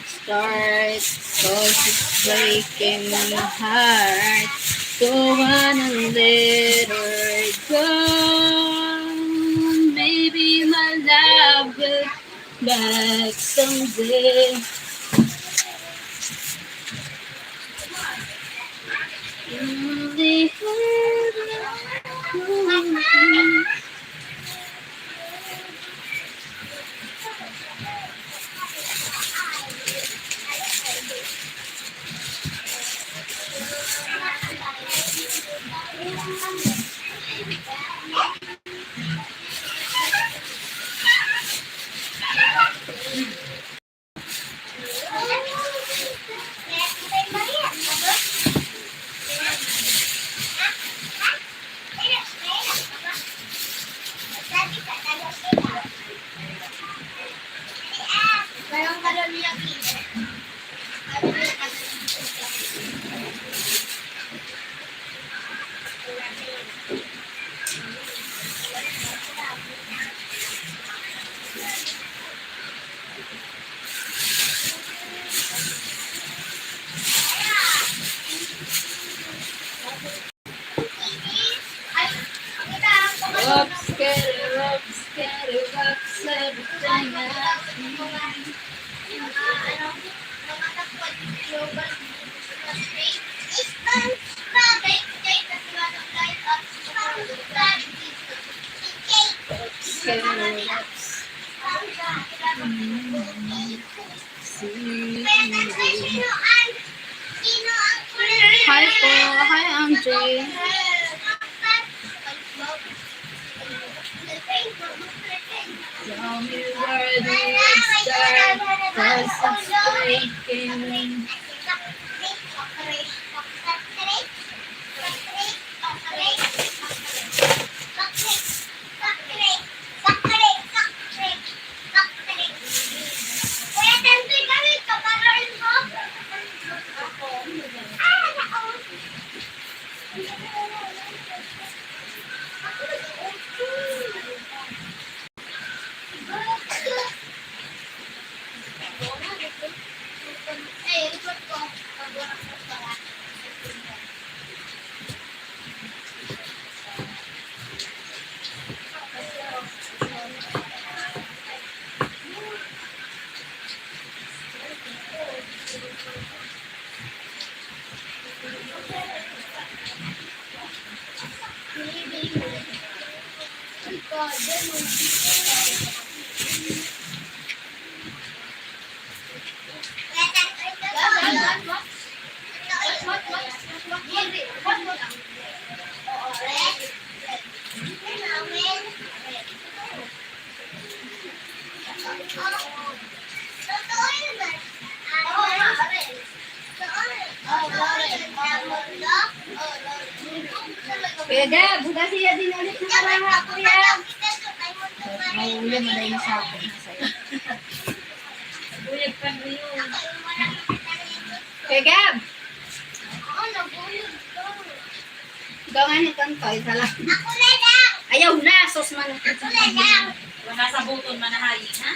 Start, cause it's breaking my heart. Don't wanna let her go. Maybe my love will back someday. In the heaven. Mayroong kaloriyaki. Jane. Tell me where do it start? 'Cause it's breaking. Kuya Gab, bukas siya din ulit ng karaha, kuya. Mahuli mo na yung sabi. Buyag pa mo yun. Kuya Gab, ikaw nga nitong to, isa lang. Ayaw na, sos man. Wala sa buton manahayin, ha?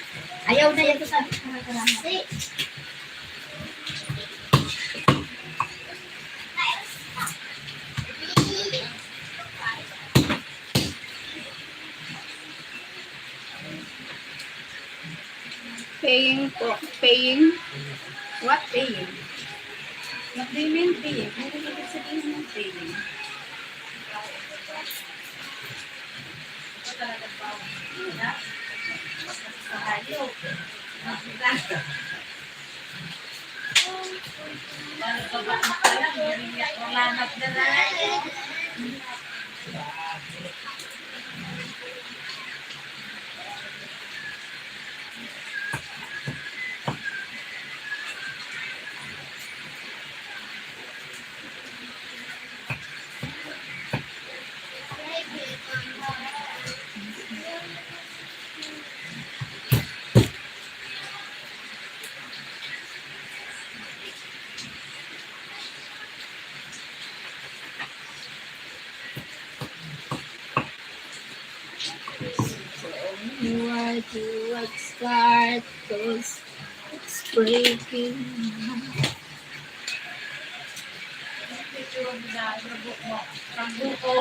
Ayaw na yan sa karaha. Paying po. Paying? What paying? What do you mean paying? Ano yung ibig sabihin ng paying? Talagang bawang. Ha? Tayo. Babak pa lang. Malanap na lang. Why do I start? 'Cause it's breaking. Rambuko.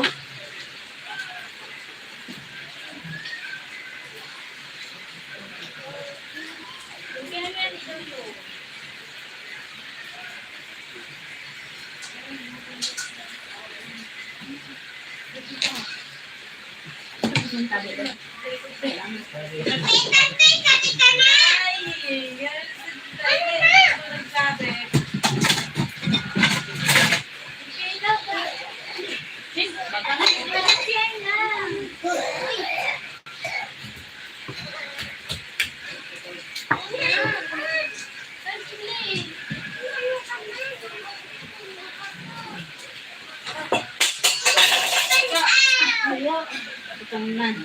Itong nan.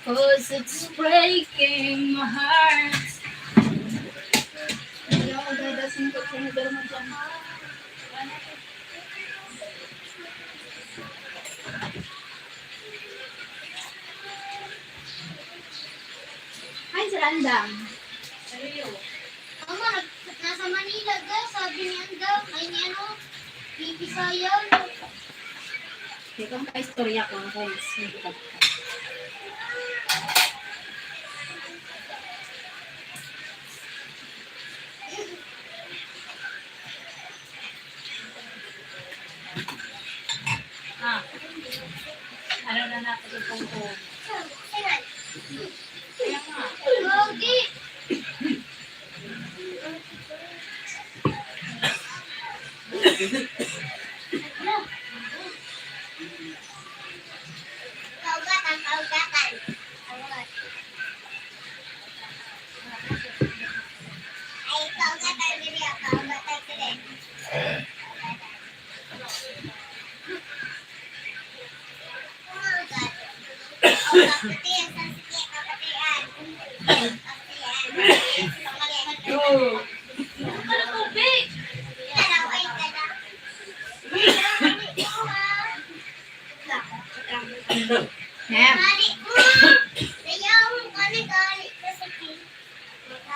Cause it's breaking my heart. Hi, Sir Andang. Mama, nasa Manila daw, sabi ni Anda, ay ni ano, Bibisayan. Ikaw ang ka-istorya ko. Ano na natin yung pungkong. Tingnan. Kaya nga. Gogi. Kaugatan, kaugatan. Ay, kaugatan diri ako, kaugatan diri. Kaugat. Kaugat pati ang sasakyan, kapatian. Kapatian. Ano tubig? Tanaw ay tanaw. Ma'am. Gali mo! Ayaw mo ka na gali ka sa kin. Tita,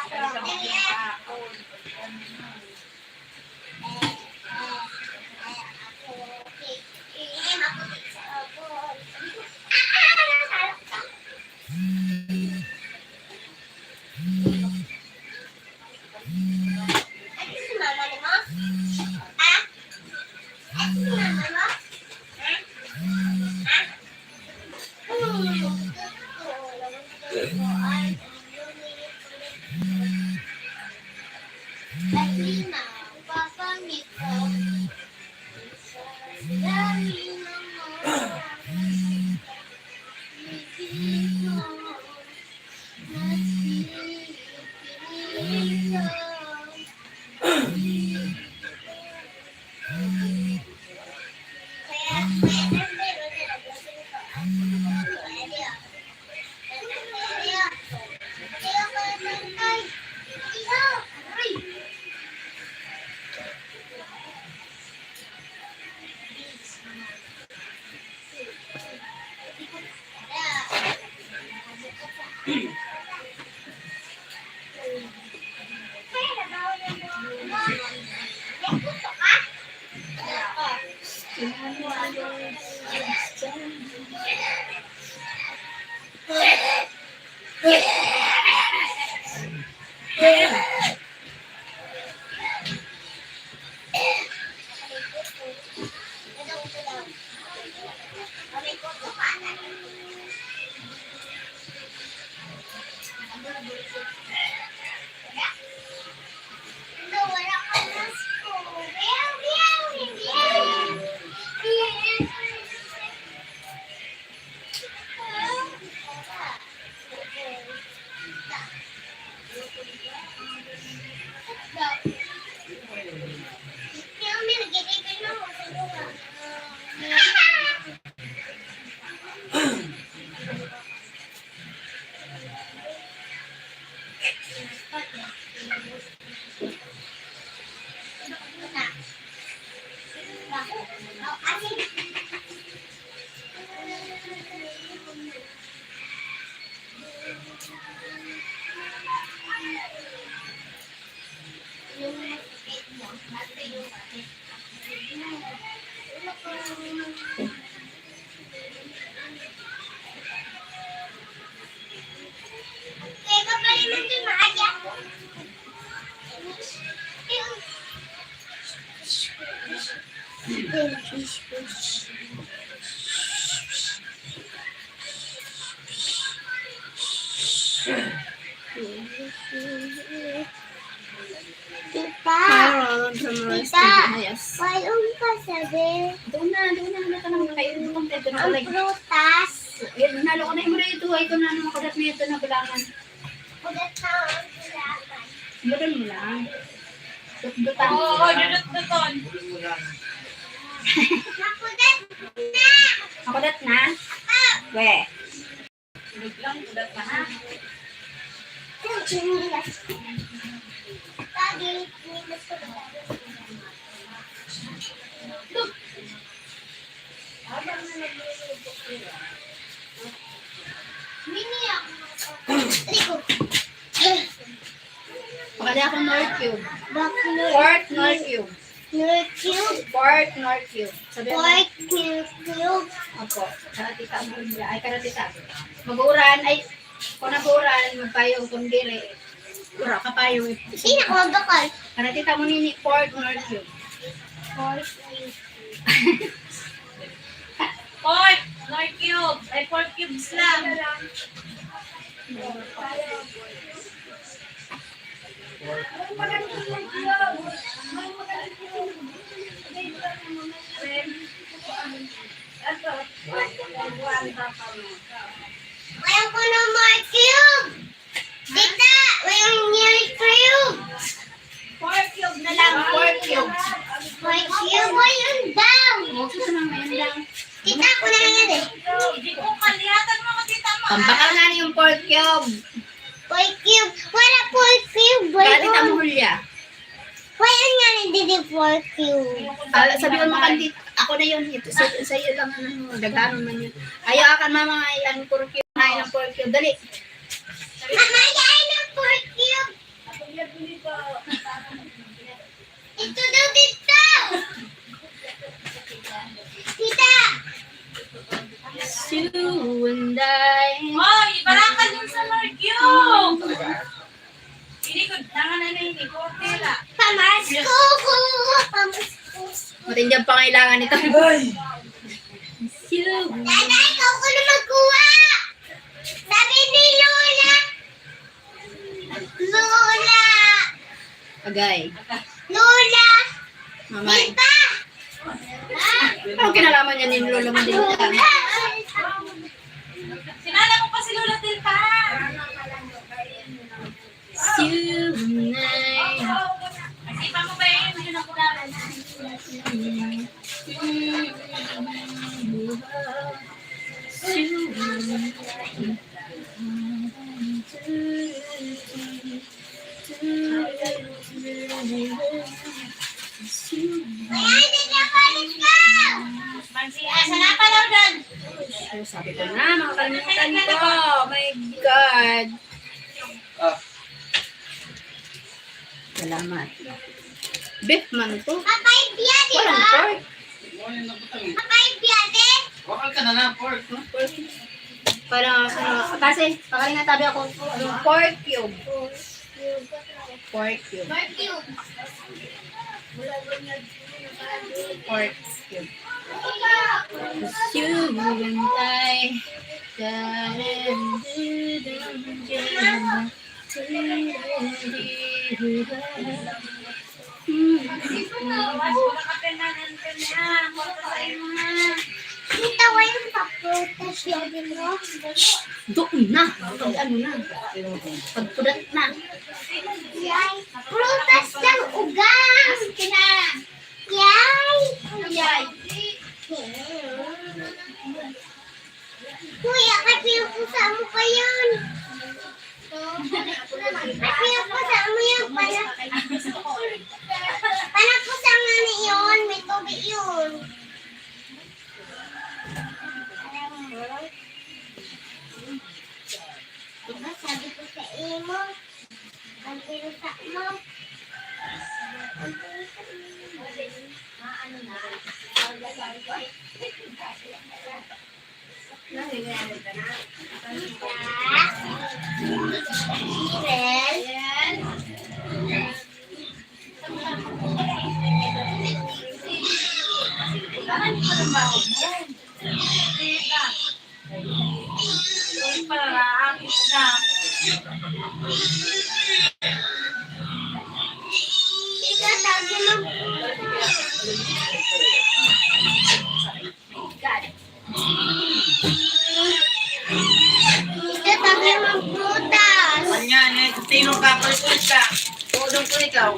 Carol from Rosted. Yes. mayroon pa sabi. Doon na. Wala ka naman kayo. Doon ka na Ang like. prutas. Nalo ko na yung mura ito. Ay ko na naman kadat na ito na bilangan. Ugat na ang kailangan. Meron mo lang. Dutang. Oo, dudot-duton. Nakudat na! Nakadat na? We. Dudot lang, dudot na ha. Ang chinilas. Lagi, chinilas ko na. Mini ako. Rico. Pakali ako North Cube. Bakit? Port North Cube. Cube. Port North Cube. Sabi mo. Pork cube. Opo. Karatita mo. Ay, karatita. Mag-uran. Ay, kung nag-uran, magpayong kundiri. Ura, kapayong. Sino ko magdakal? Karatita mo nini Port North Cube. Pork. Hoy! Lord Cube. Ay, 4 cubes lang. Ayaw ko na more cube. Tita, walang near cube. 4 cube na lang. 4 cube. More cube mo yun daw. Tita, ako na lang yan eh. Hindi ko kalihatan mo tita mo. Tambakal na yung pork cube. More cube. Wala more cube. Galit ang hulya. Wala nga hindi din more cube. Sabihin mo kanti, ako na yun. Ito, sa'yo lang ano, daghan man yun. Ayaw akan mama, yan, pork cube. Ay, ng pork cube. Dali. Mamayain ng more cube. Ito daw dito. Tita. You and I. Hoy, barakan yung sa Lord Cube. Hindi ko, nangan na hindi ko. Tela. Pamasko. Pamasko. Matindi ang pangailangan nito. You. Nanay, ikaw ko na magkuha. Sabi ni Lola. Lola. Agay. Lola. Mamay. Pa. Ano kinalaman niya ni Lola Madinita? Sinala mo pa si Lola Tilpa. You and I. Isipan mo ba yun? Yun ang kularan. Kaya hindi ka palit ka. Sana pa daw dyan. Sabi ko na, makakalimutan ko. Oh my God. Ah, Salamat. Beef man to. Mapayip yan, di Walang ba? pork. morning na butang eh. Mapayip yan, eh. Wakal ka na na, pork. No, pork. Parang, kasi, pakaling natabi ako, pork cube. Pork cube. Pork cube. You and I. Tita, walang paputas yan, di mo? Doon na. Pag ano na. Pagpudat na. Yay! Prutas ng ugang! Yay! Yay! Kuya, kapinupusa mo pa yan. Kapinupusa mo yan. Panapusa nga na yun. May tubig yun. Diba sabi ko sa imo, ang pinusa mo. Ang pinusa mo. Ano na? Ika, sabi mo. Ika, sabi mo prutas. Kanya, sino ka, pursuit ka. Tudong ko ikaw.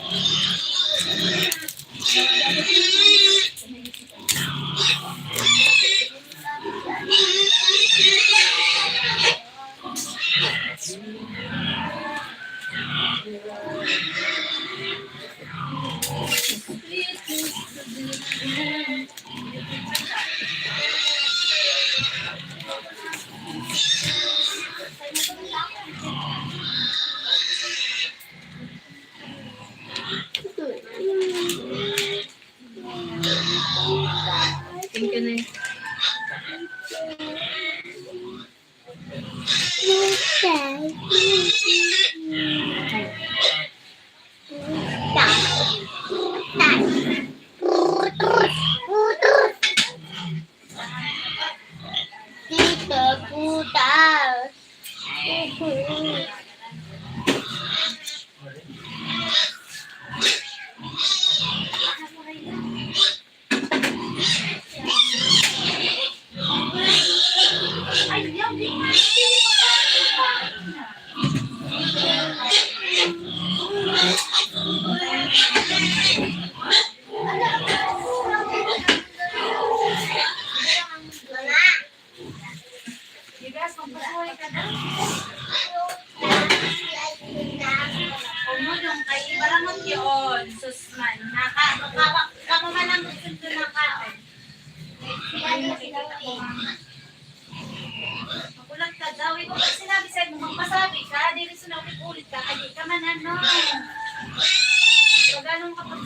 Thank you na. Prutas. Magulat ka daw. Ikaw pag sinabi sa'yo mo, magpasabi ka. Di rin ulit ka. Hindi ka man ano. Pag ganun ka pag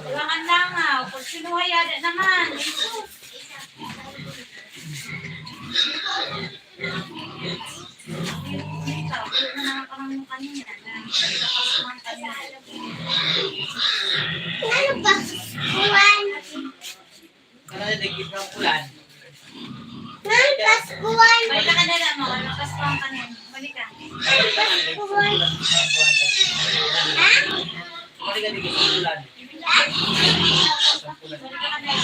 kailangan lang ha. Pag sinuhayada naman. Ikaw, wala na nakarang mo kanina. Nagkakasuhan kanina. Ano ba? Kuwan. Karena nagiging ng ulan. Nan, paskuwan. Balik ka na lang mo. Lakas pa ang kanina. Balik ka. Paskuwan. Ha? Kali ka nagiging ng ulan. Balik ka na lang.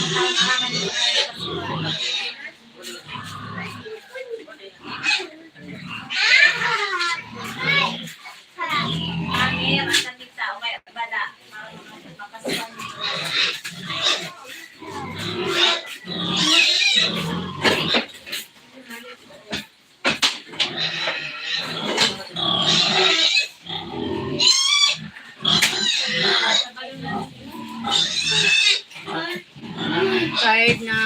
Amir, ang daming tao. Kaya bala. Makasuhan. Tired na.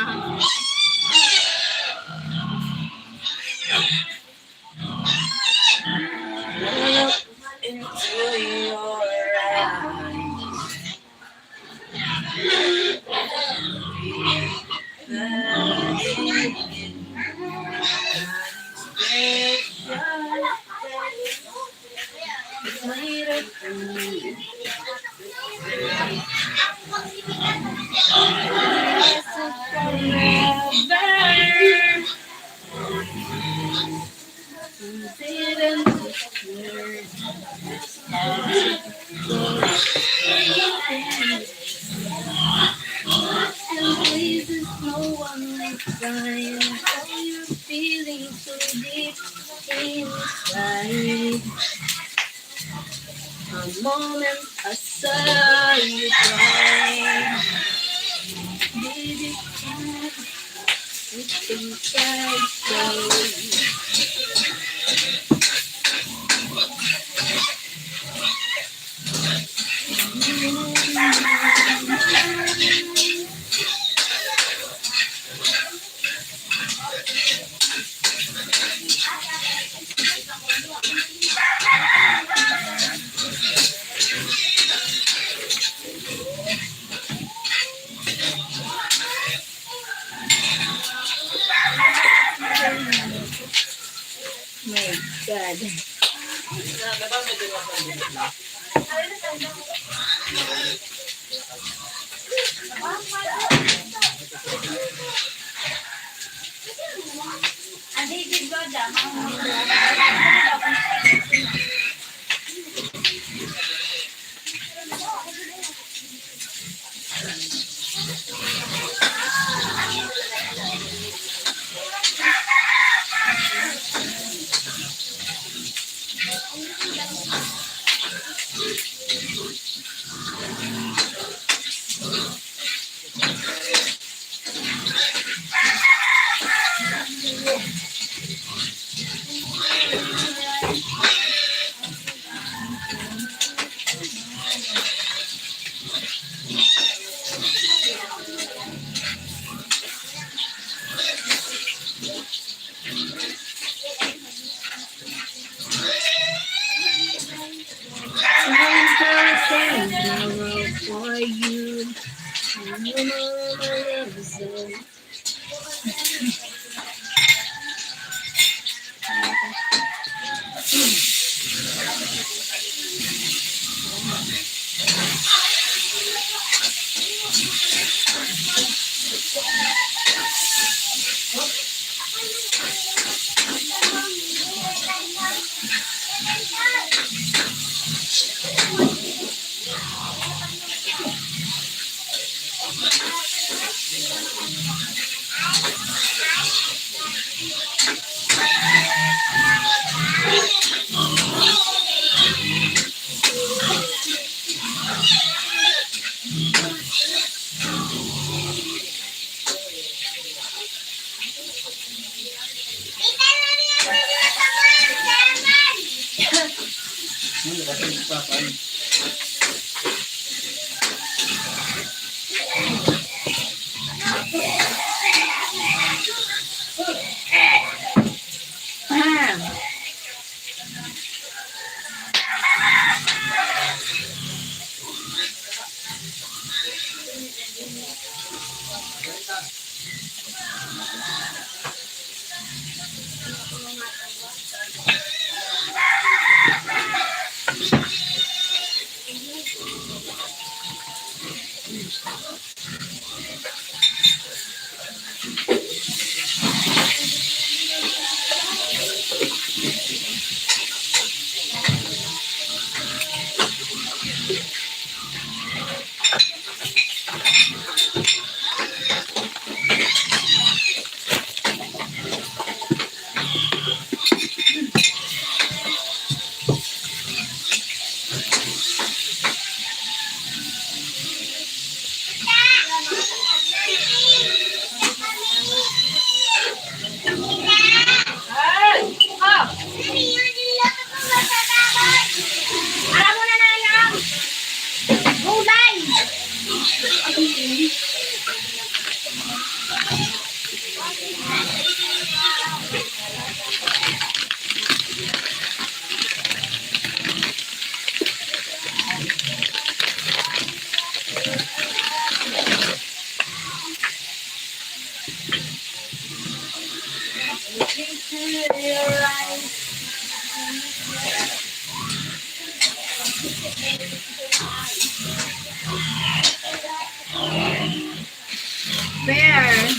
A moment I saw you cry. Baby, you think I'd go. My God. David Goda. For you, Alam mo na nanang. Gulay. Bear.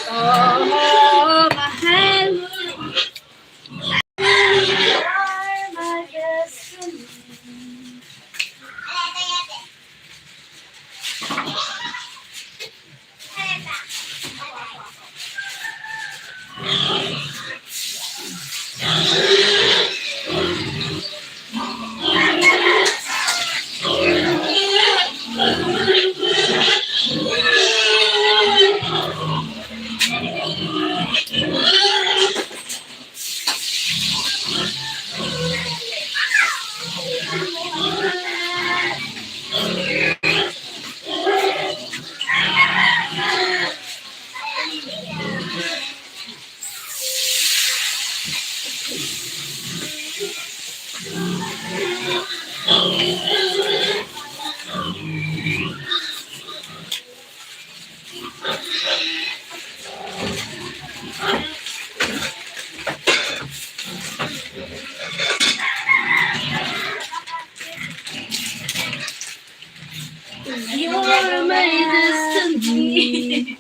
Oh, mahal mo. My destiny. You're my destiny.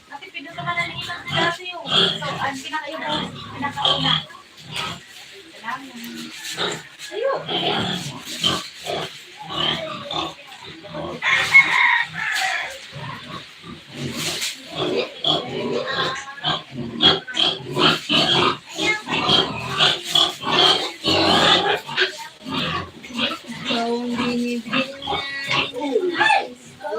Ate, pinuto ka na ng ilang klase yung. So, ang pinakauna. Salamat. Ayun. Ikaw ang binibigyan nais ko.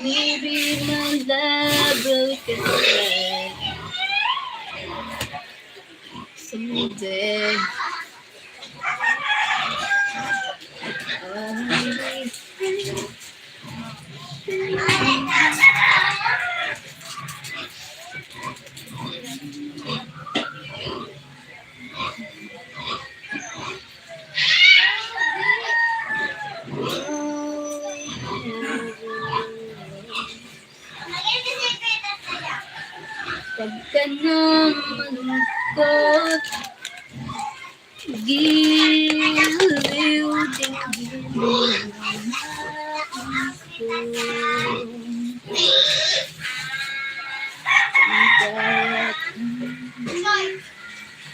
Maybe my love broken heart someday. Pagka na malungkot, giliw din giliw ang nais ko.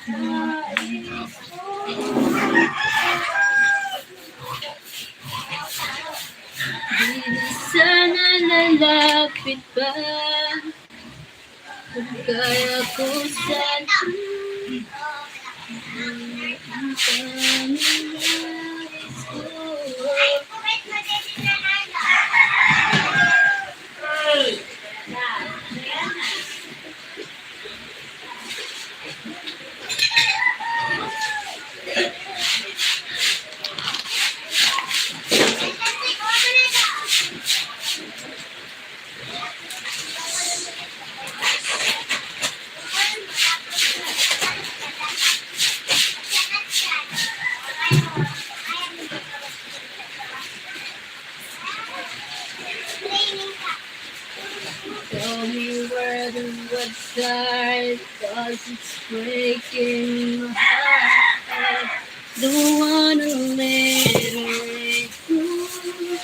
Kahit di na sana lalapit pa. Kaya ko sana ang pangyayari ko. Tell me where the wood starts, 'cause it's breaking my heart. Don't wanna let it go.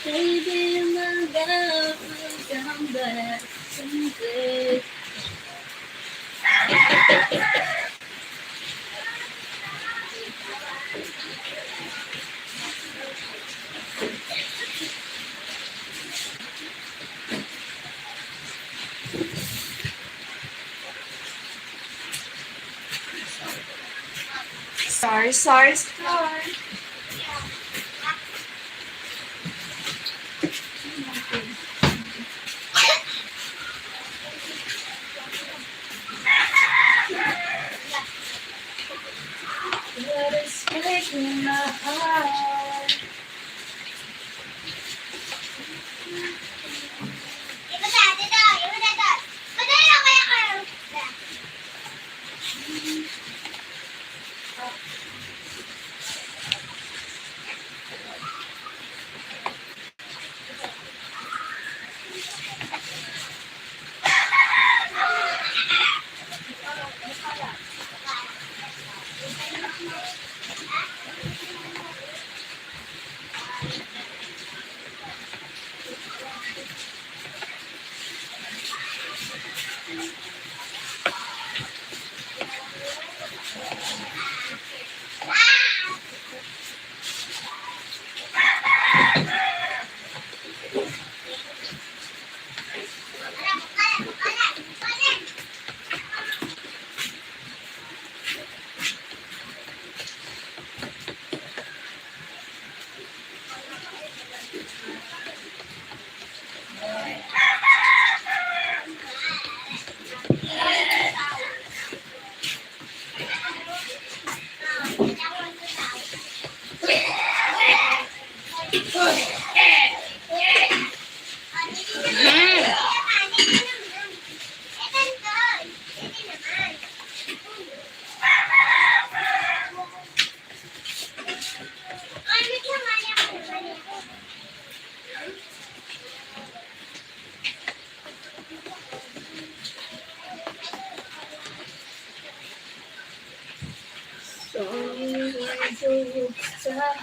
Baby, my love will come back someday. Sorry. would start.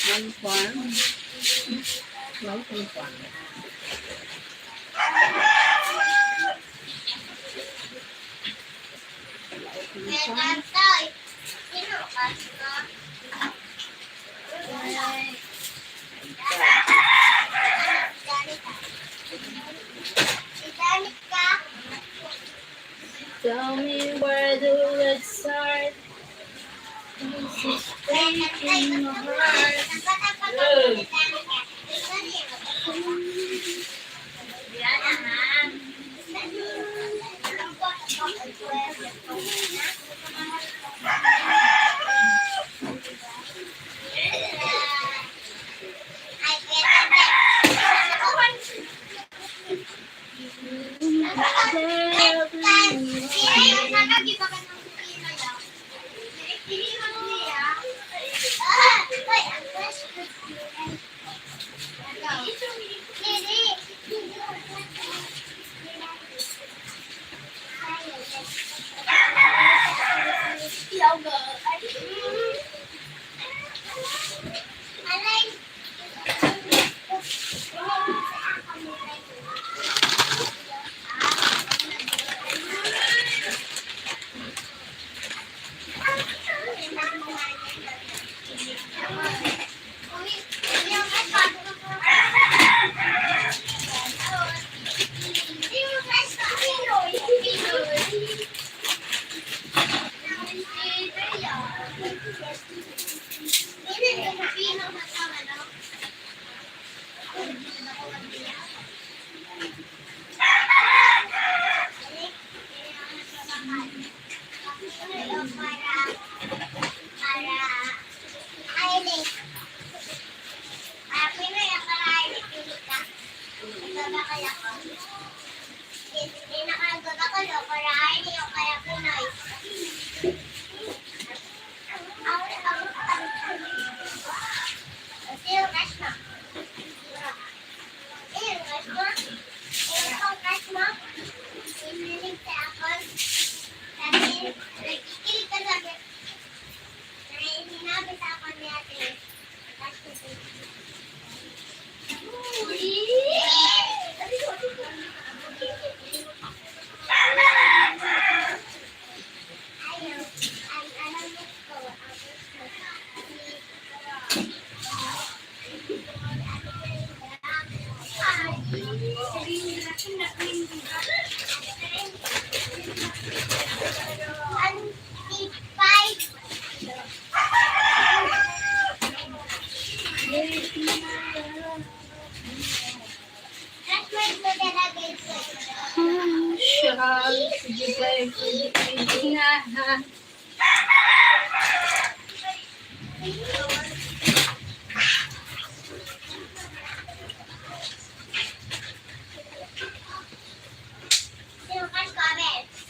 One farm. One farm. Tell me where do it start? This is breaking my heart. love. Could you play for the baby? Sino kan comments?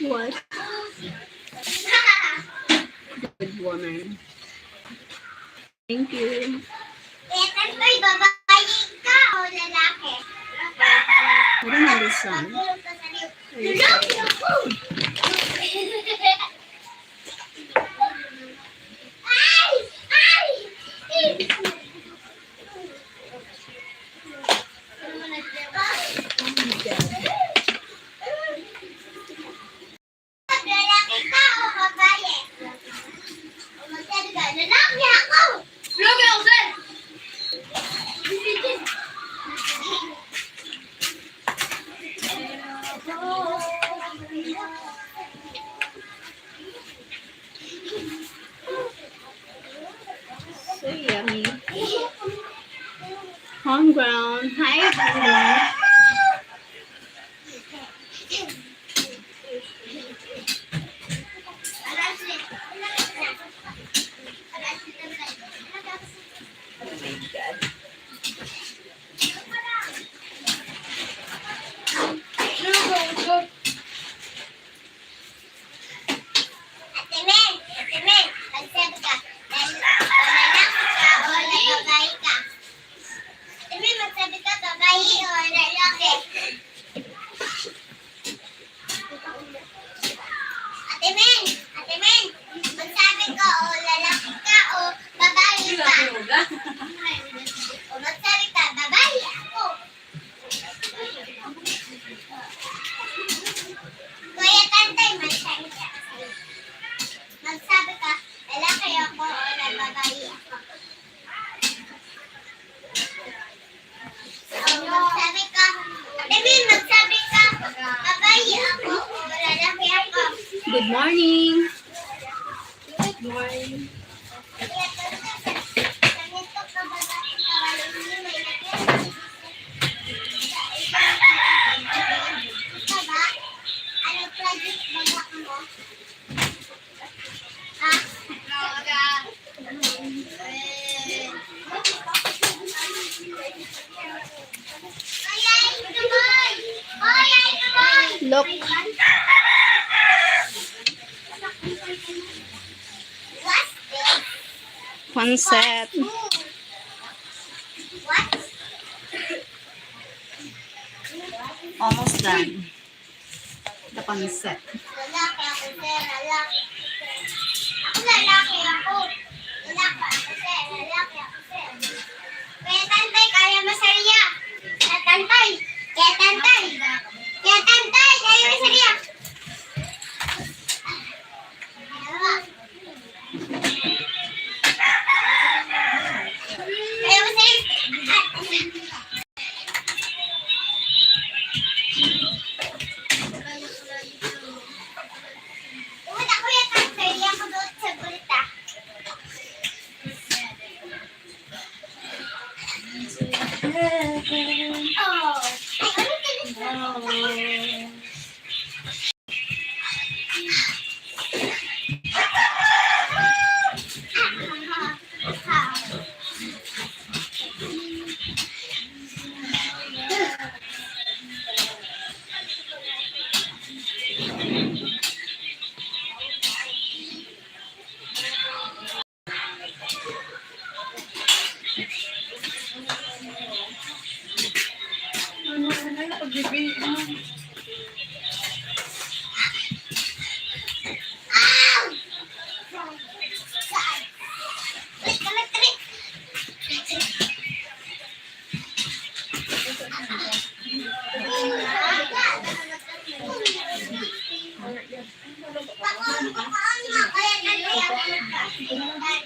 What? Good woman. Thank you. Ay, babae ka o lalaki? I don't understand. Tulog ka sa liw. Are you saying? Ay! Ay! Lalaki ka o babae? O magsabi ka, lalaki ako! Lalaki ako, sir! So yummy. Home ground. Hi, everyone. Ate Men, magsabi ka, lalaki ka o babae ka? Ate Men, magsabi ka, babae o lalaki? Ate Men! Ate Men! Magsabi ko, o lalaki ka, o babae ka. O magsabi ka, babae ako. Kuya Tantay, magsabi ka. Magsabi ka, lalaki ako, o babae ako. O magsabi ka, Ate Men, magsabi ka, babae ako, o lalaki ako. Good morning. Good morning. Look, one set. What? Almost done. The pancit. Lalaki ako, sir. Lalaki. Ako lalaki ako. Lalaki ako, sir. Lalaki ako, sir. Kaya Tantay, kaya masarya. Kaya Tantay. Kaya Tantay. Kaya Tantay, kaya masarya. Kaya masarya. Pumunta ko yung Tantay. Ako doon sa gulita. Oh. Ay, ano ka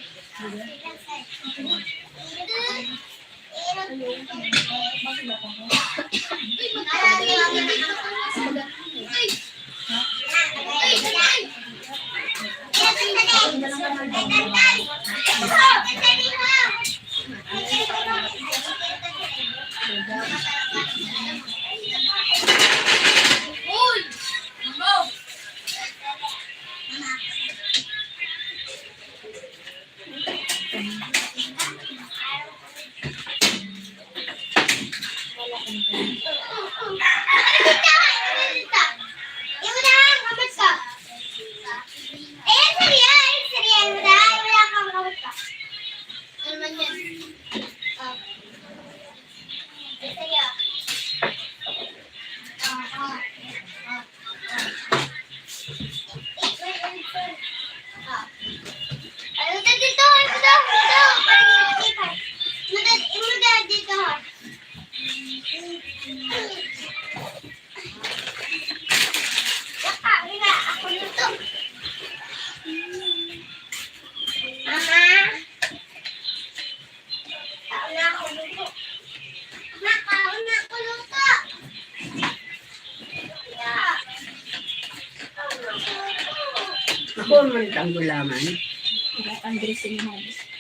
Ako man ang gulaman.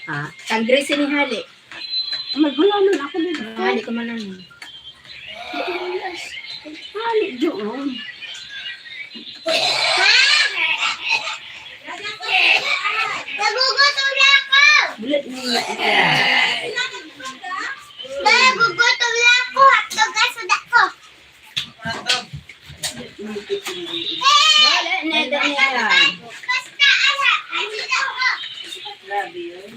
Ha? Tangre sinihali. Maggulaman ako din. Hali ko man ano. Hali doon. Nagugutom na ako! Bulat na yun. Nagugutom na ako! Hotdog ang suda ko! Bala na doon yan. Basta ala! Ano daw ko? Grabe yun.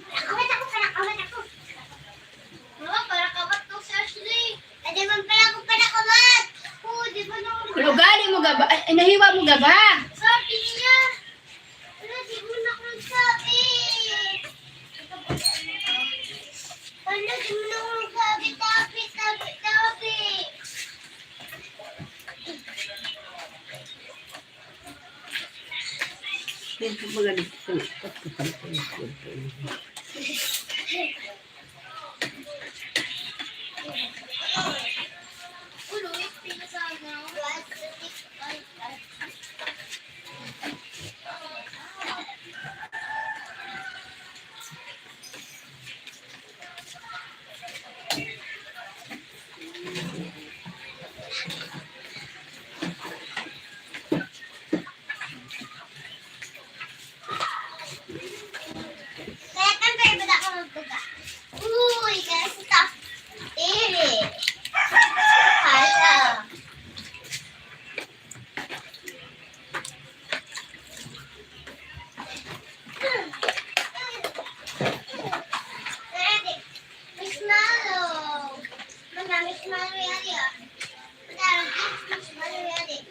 Nakawat ako! Nakawat ako! Mama, para kawat ko si Ashley! Pwede man pala ko pala kamat. Oo, di ba na ako? Lugali mo gaba. Ay, nahiwa mo gaba. Sabi niya. Wala, di mo na ako nagsabi. Wala, di mo na ako nagsabi. Tabi. Ulo, ipin na sana. Kaya kan tayo ba ako magbuga? Uy, kasi ito. Tiri. Hala. Ready. Miss Malo. Mana, Miss Malo yari ah. Miss Malo yari.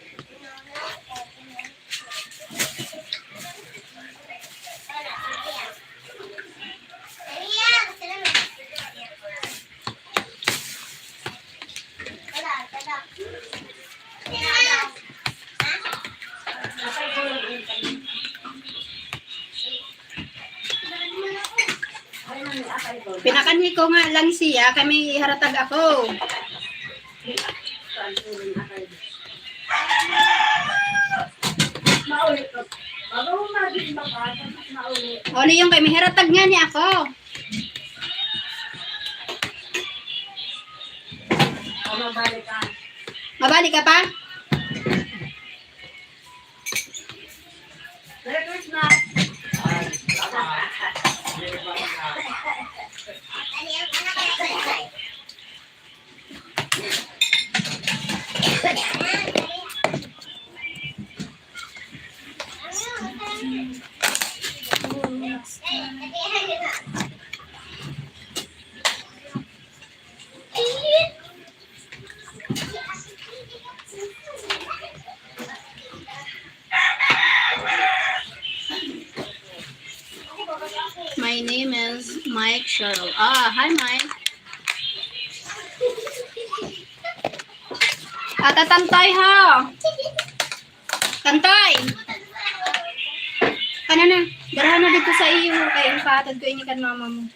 Pinakanhi ko nga lang siya, kami haratag ako. O ano yung kami haratag nga ni ako. Mabalik ka pa? My name is Mike Cheryl. Ah, hi Mike. Tatantay ha. Tantay. Kana na. Darahan na dito sa iyo. Kaya ipatad ko ini kan mama mo.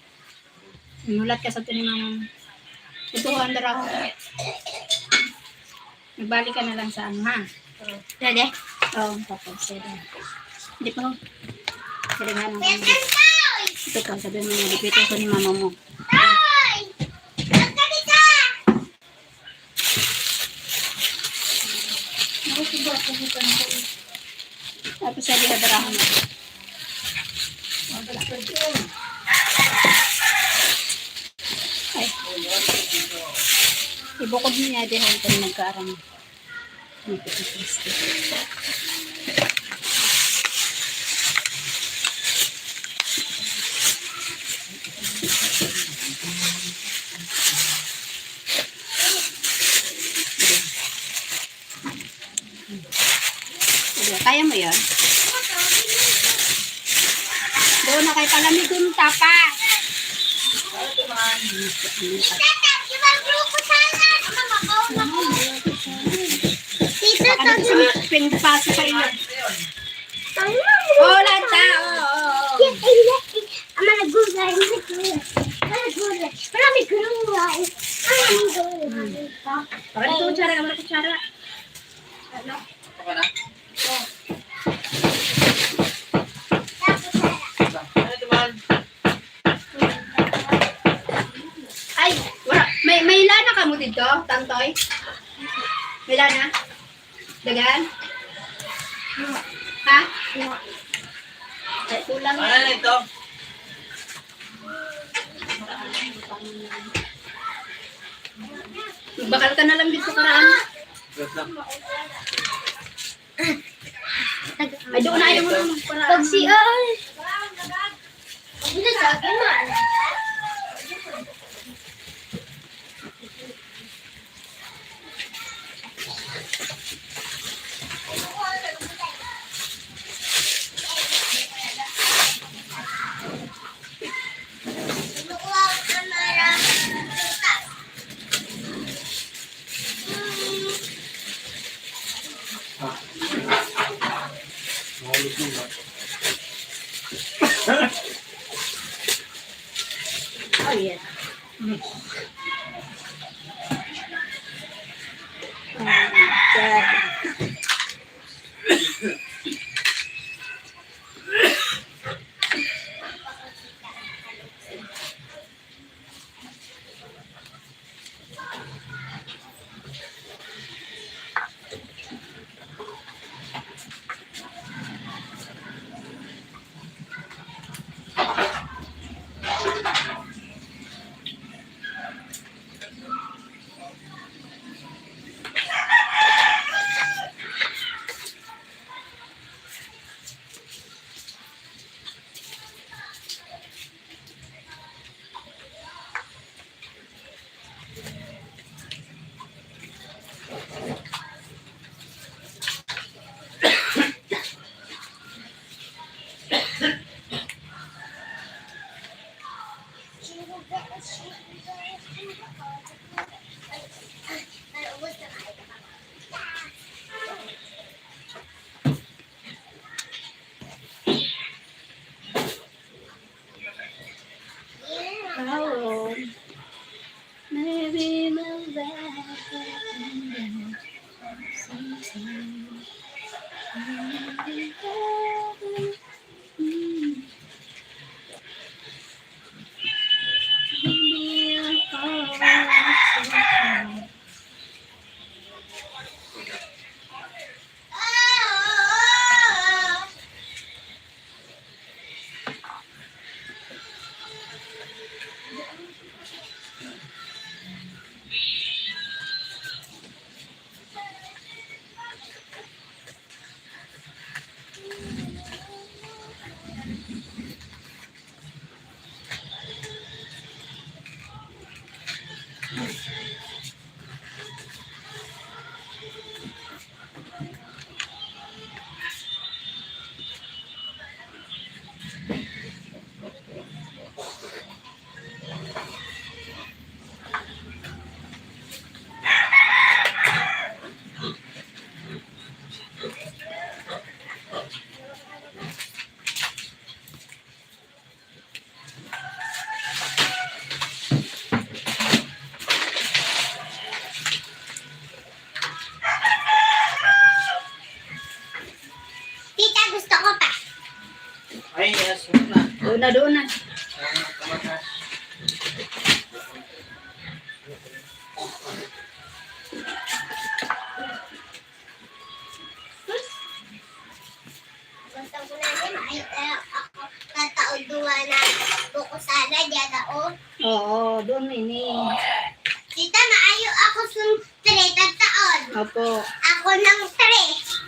Inulat ka sa ito ni mama mo. Ito ang daraw. Nagbalik ka na lang sa ano ha. Dede? Oo, tapos. Hindi pa. Sige nga naman. Ito ka, sabi mo nga, dipito ko ni mama mo. Tapos sabi hadarahan mo. Ay. Ibukod niya din ang ito nagkaarang. Kaya mo yun? Doon na kay palamigon tapa. Baka na pinagpasa sa iyo. Oo, lata. Oo. Ama nagulay. Marami gulay. Para ito, kutsara ka, kutsara. Ano? Ako na? Ano naman? Ay, wala. May lana ka mo dito, Tantoy? May lana? Dagan? Ha? Ay, tulang. Ano na ito? Bakal ka na lang dito karaan. Good luck. Ay, doon na ayaw mo naman paraan. Pag si ay. Hindi sa akin man. Doon na, doon na. Kamatas. Gusto ko na din, ay, ako, tataon duwa na buko sana, dyan ako. Oo, doon ini. Tita, maayo ako sa 3 tataon. Opo. Ako ng 3.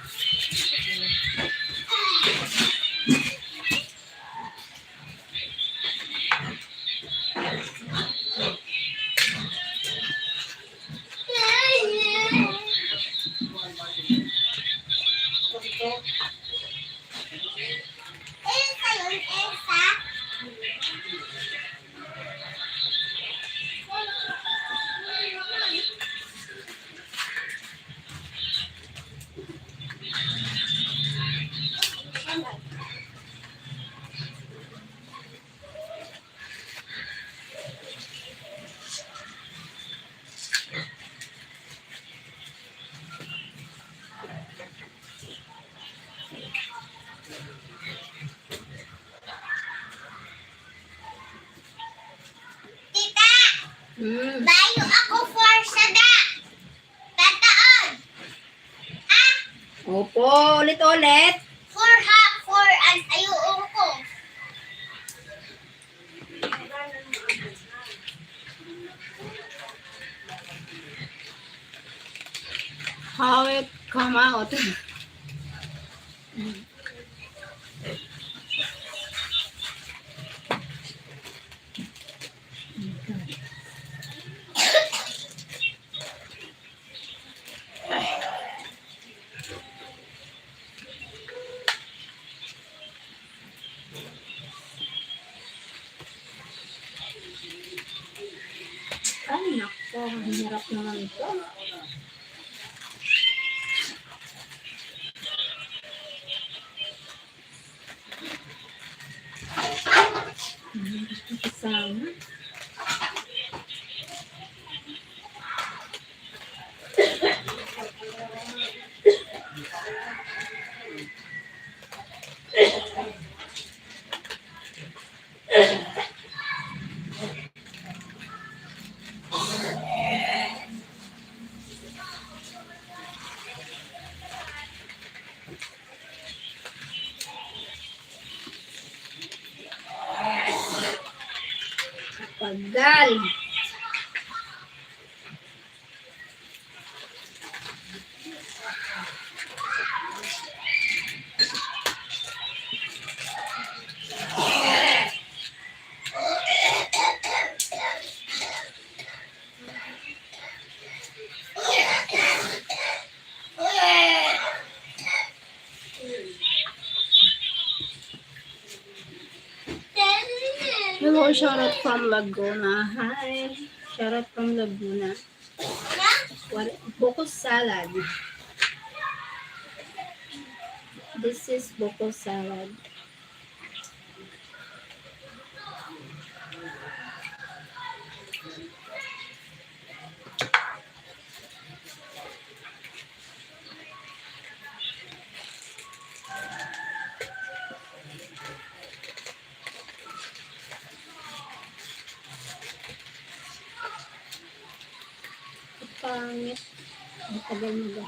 Elsa yun, Elsa. Tita, bayo ako for sada. Tataon. Ah, Opo, ulit-ulit. for half, for an ayuong ko. How it come out. Ay, nako. Ang hirap naman ito. Kasama. Pagal. Hello, shout out from Laguna. Hi. Shout out from Laguna. What? Boko salad. This is boko salad. Pangit. Matagal mo ba?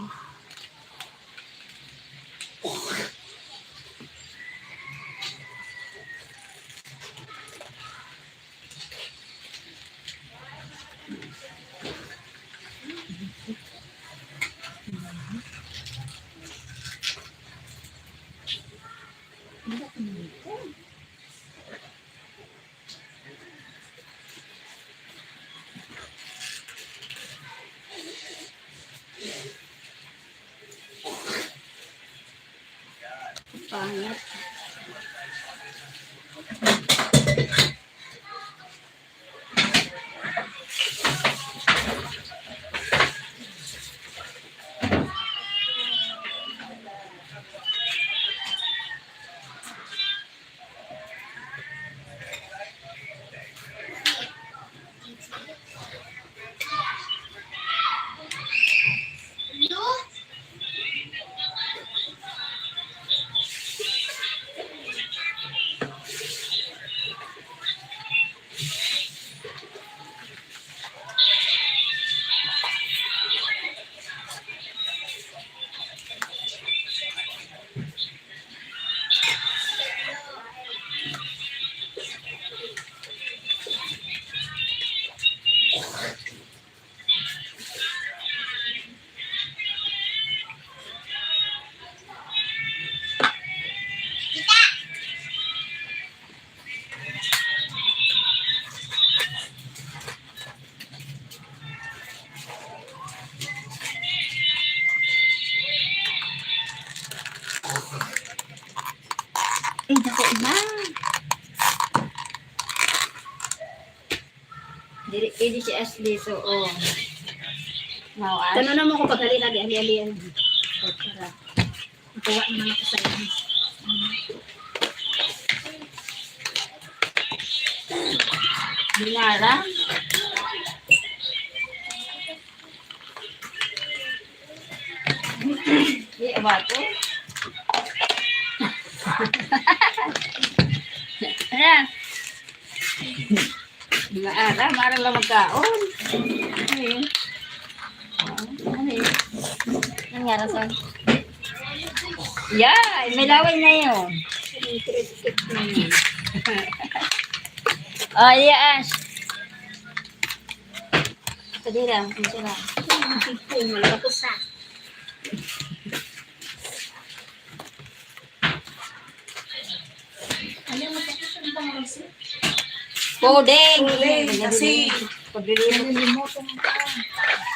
Pwede si Ashley, so, oh. Now, Ash. Tanong naman ko pag hali-hali, hali-hali. Para. Nakuha naman ako sa inyo. Dinara. Di, ba to? Ayan. Dinara, mara lang magkaon. Ayun. Ayun. Nangyara saan? Yeah, may laway na yun. Oh, yeah, Ash. Tadi lang, isa lang. Wala ko sa. Podeng. Kasi, paglilimutan ka.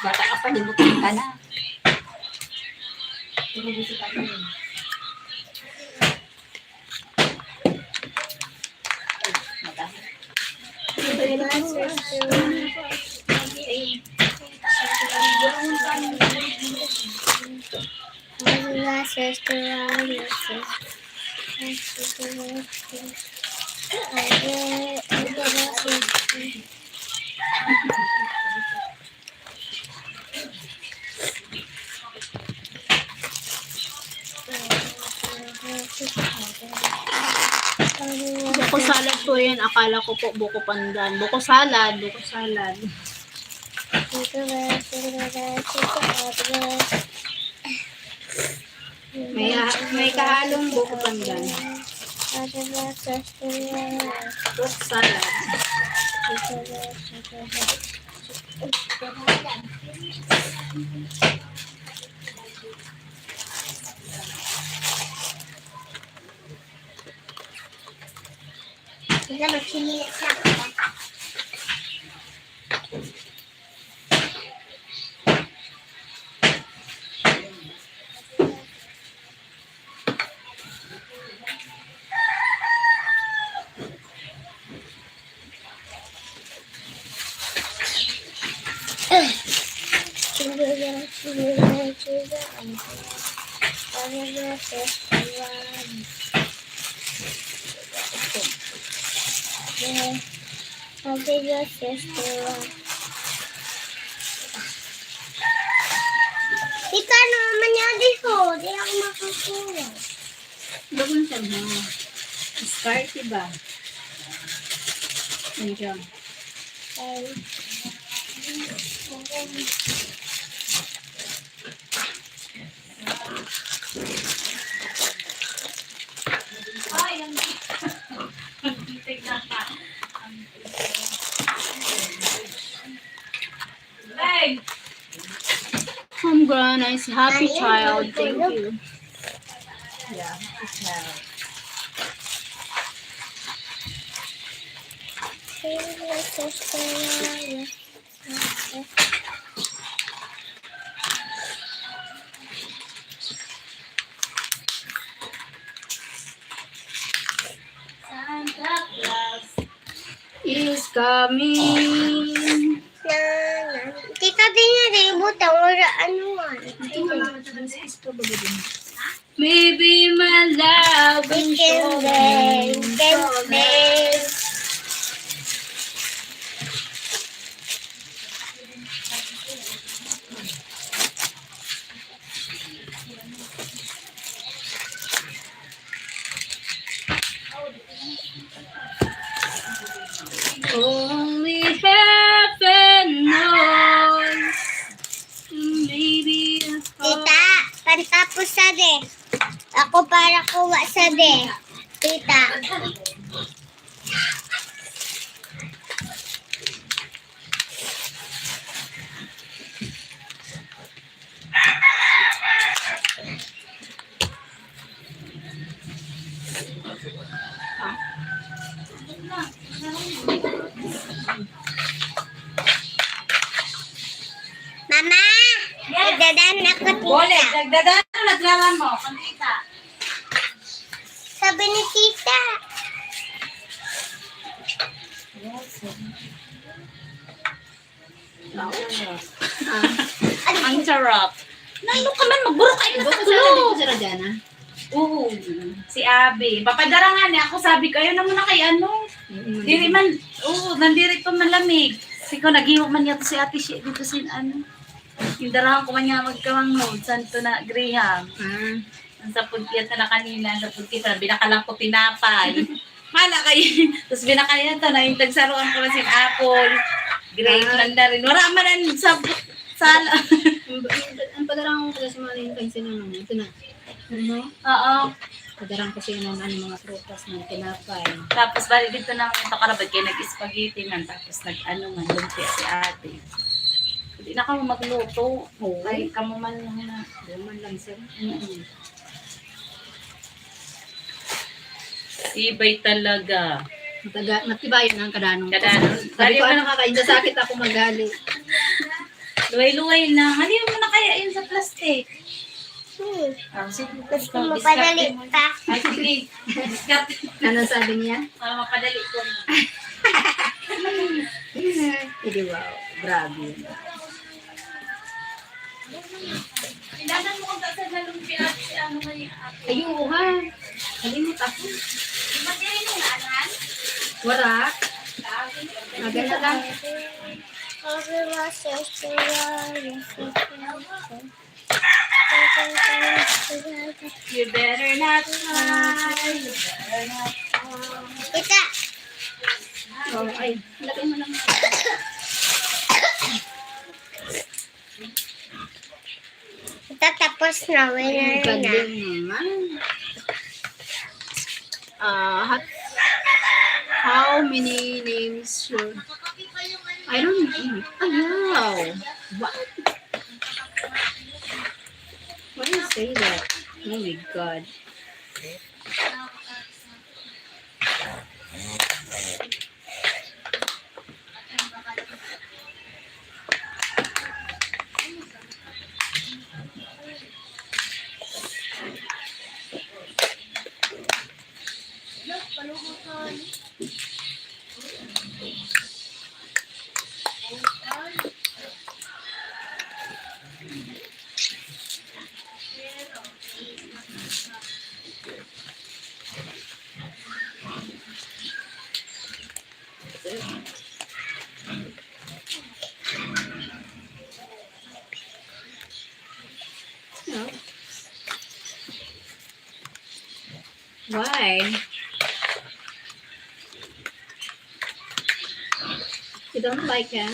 Bata ka pa, limutan ka na. Buko salad po yan. Akala ko po buko pandan. Buko salad, buko salad. May kahalong buko pandan. Fruit salad. Kita magsinilit na ako. Ika naman niya dito. Di ako makakuha. Doon siya na. Discarte ba? Nandiyan. Homegrown, nice, happy child. Thank you. Yeah, it's now. Santa Claus Is coming. Tita din niya rin butang wala ano man. Maybe my love will show me. Only heaven knows. Maybe Tita, pantapos sa de. Ako para kuha sa de. Tita. Mama, nagdadan ako Bole, tita. dagdagan mo, naglaman mo. Kantita. Sabi ni tita. Ang sarap. Naino ka man, magburo kayo na sa Buko sana dito tulo. si Rajana. Oo. Si Abby. Papadara nga niya ako, sabi ko, ayun na muna kay ano. Diri man, nandiri pa malamig. Siko, naghiwa man niya to si Ate Shi dito sin ano. Yung darahan ko man niya magkawangod, santo na Graham. Ang sa pugyat na kanina, sa pugyat na, binakalang ko tinapay. Hala kayo. Tapos binakayan to, na yung tagsaruan ko na sin Apple. Grape lang na rin. Wala man ang sala. Ang padarang ko kasi mga nilingkan sila nung ito na. Oo. Padarang kasi ng mga prutas ng tinapay. Tapos bali dito na ito karabad kayo nag-spaghetti man. Tapos nag-ano man, lumpia si ate. Hindi na kamo magluto. Oo. Ay, kamo man lang na. Duman lang sir. Sibay talaga. Matibayan ang kadanong. Kadanong. Sabi ko, ano kakain sa sakit ako magali. Luway-luway na. Haliw mo na kaya yun sa plastic. Sige. Gusto mo padali pa. Ay, sige. Discard. Ano sabi niya? Para mapadali ko. Hindi wow. Grabe. Ilanan mo kung saan na lumpia at si ano ngayon. Ayun, ha. Kalimut ako. Magdirin mo na, anan? Wala. Maganda lang. You better not lie. You better not Ika, Oh, ay, lagay mo lang. tapos na. Winner na. Galing naman. How many names should... I don't know. Ayaw. What? Why do you say that? Oh my God. No. Why? You don't like him?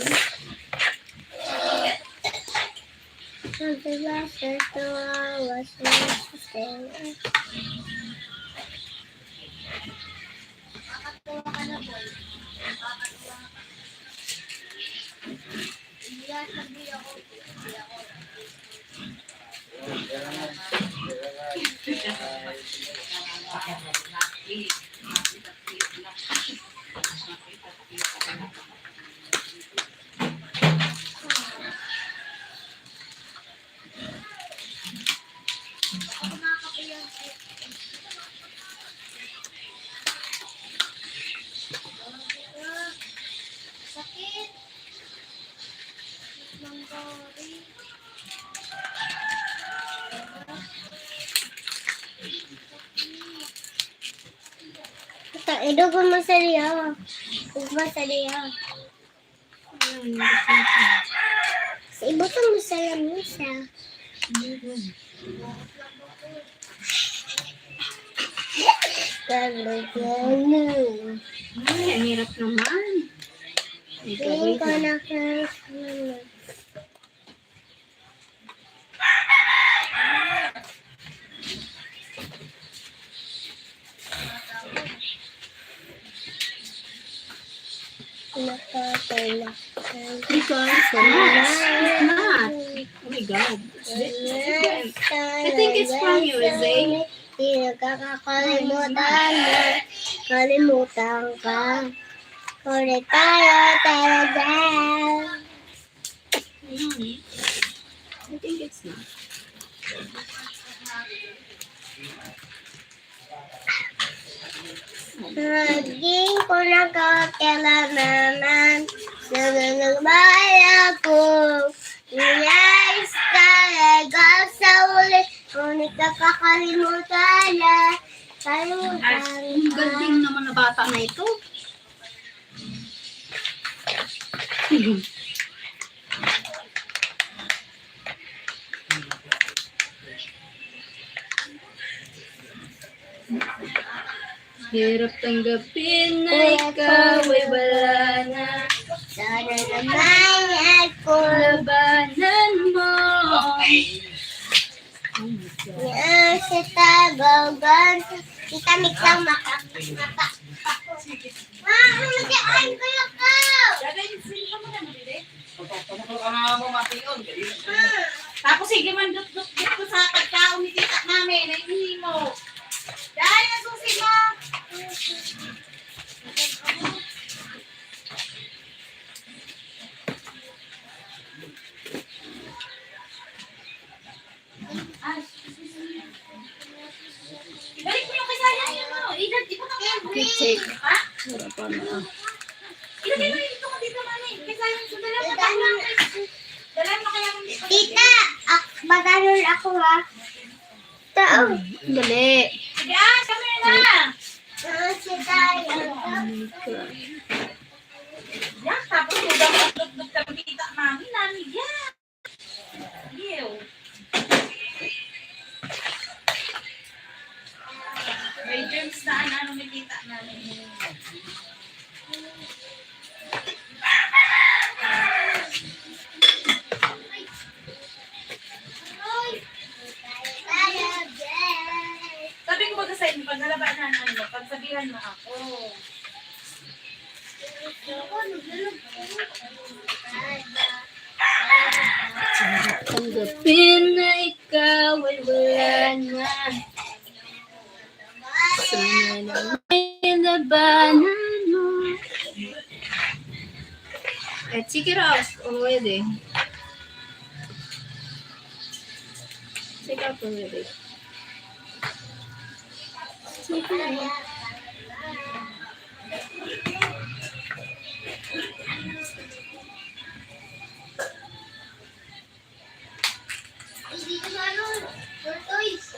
Sakit. Manggari. Idugo mo sa liya. Idugo mo sa liya. Ibutang mo sa lamisa. Gano. Ay, ang hirap naman. Tingin ko na ka. Because it's not. Oh my God. I think it's from you, Isay. Di nakakakalimutan mo. Kalimutan ka. Ulit tayo talaga. I think it's not. Naging ko na kakilamanan Nananagmahal ako. Nais talaga sa ulit. Ngunit nakakalimutan na. Kalimutan Ang galing naman na bata na ito. Hirap tanggapin na ikaw ay wala na. Sana naman ako. Labanan mo. Yan sa tabagan. Kita mix lang makakita. Mag-aan kayo ka! Tapos sige man dut-dut ko sa pagkaon ni tita namin, nainihi mo. Dahil na susi mo. Ibalik mo yung kasaya niyo mo. Di ba ka Take. ha? Harapan na. Ilagay mo dito ko dito mami. Kasaya mo. Dala mo kaya. Dala mo kaya mo dito. Tita, mag-anol ako ha. Tao. Dali. Sige kami na. Yan sa tabagan. Yan, tapos udang-dug-dug ka tita mami. Nani, yan. Ew. May germs na ano ni tita namin. Sabi ko ba sa inyo, pag nalabanan ano, pagsabihan mo ako. Tanggapin na ikaw ay wala na. Sana na may labanan mo. Sige Ross, pwede. Sige pwede. Hindi ko ano, tortoise.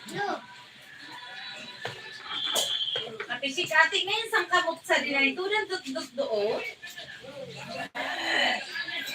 No. Ate Sik, ate ngayon sang kamot sa dinay. Tulang dut-dut doon.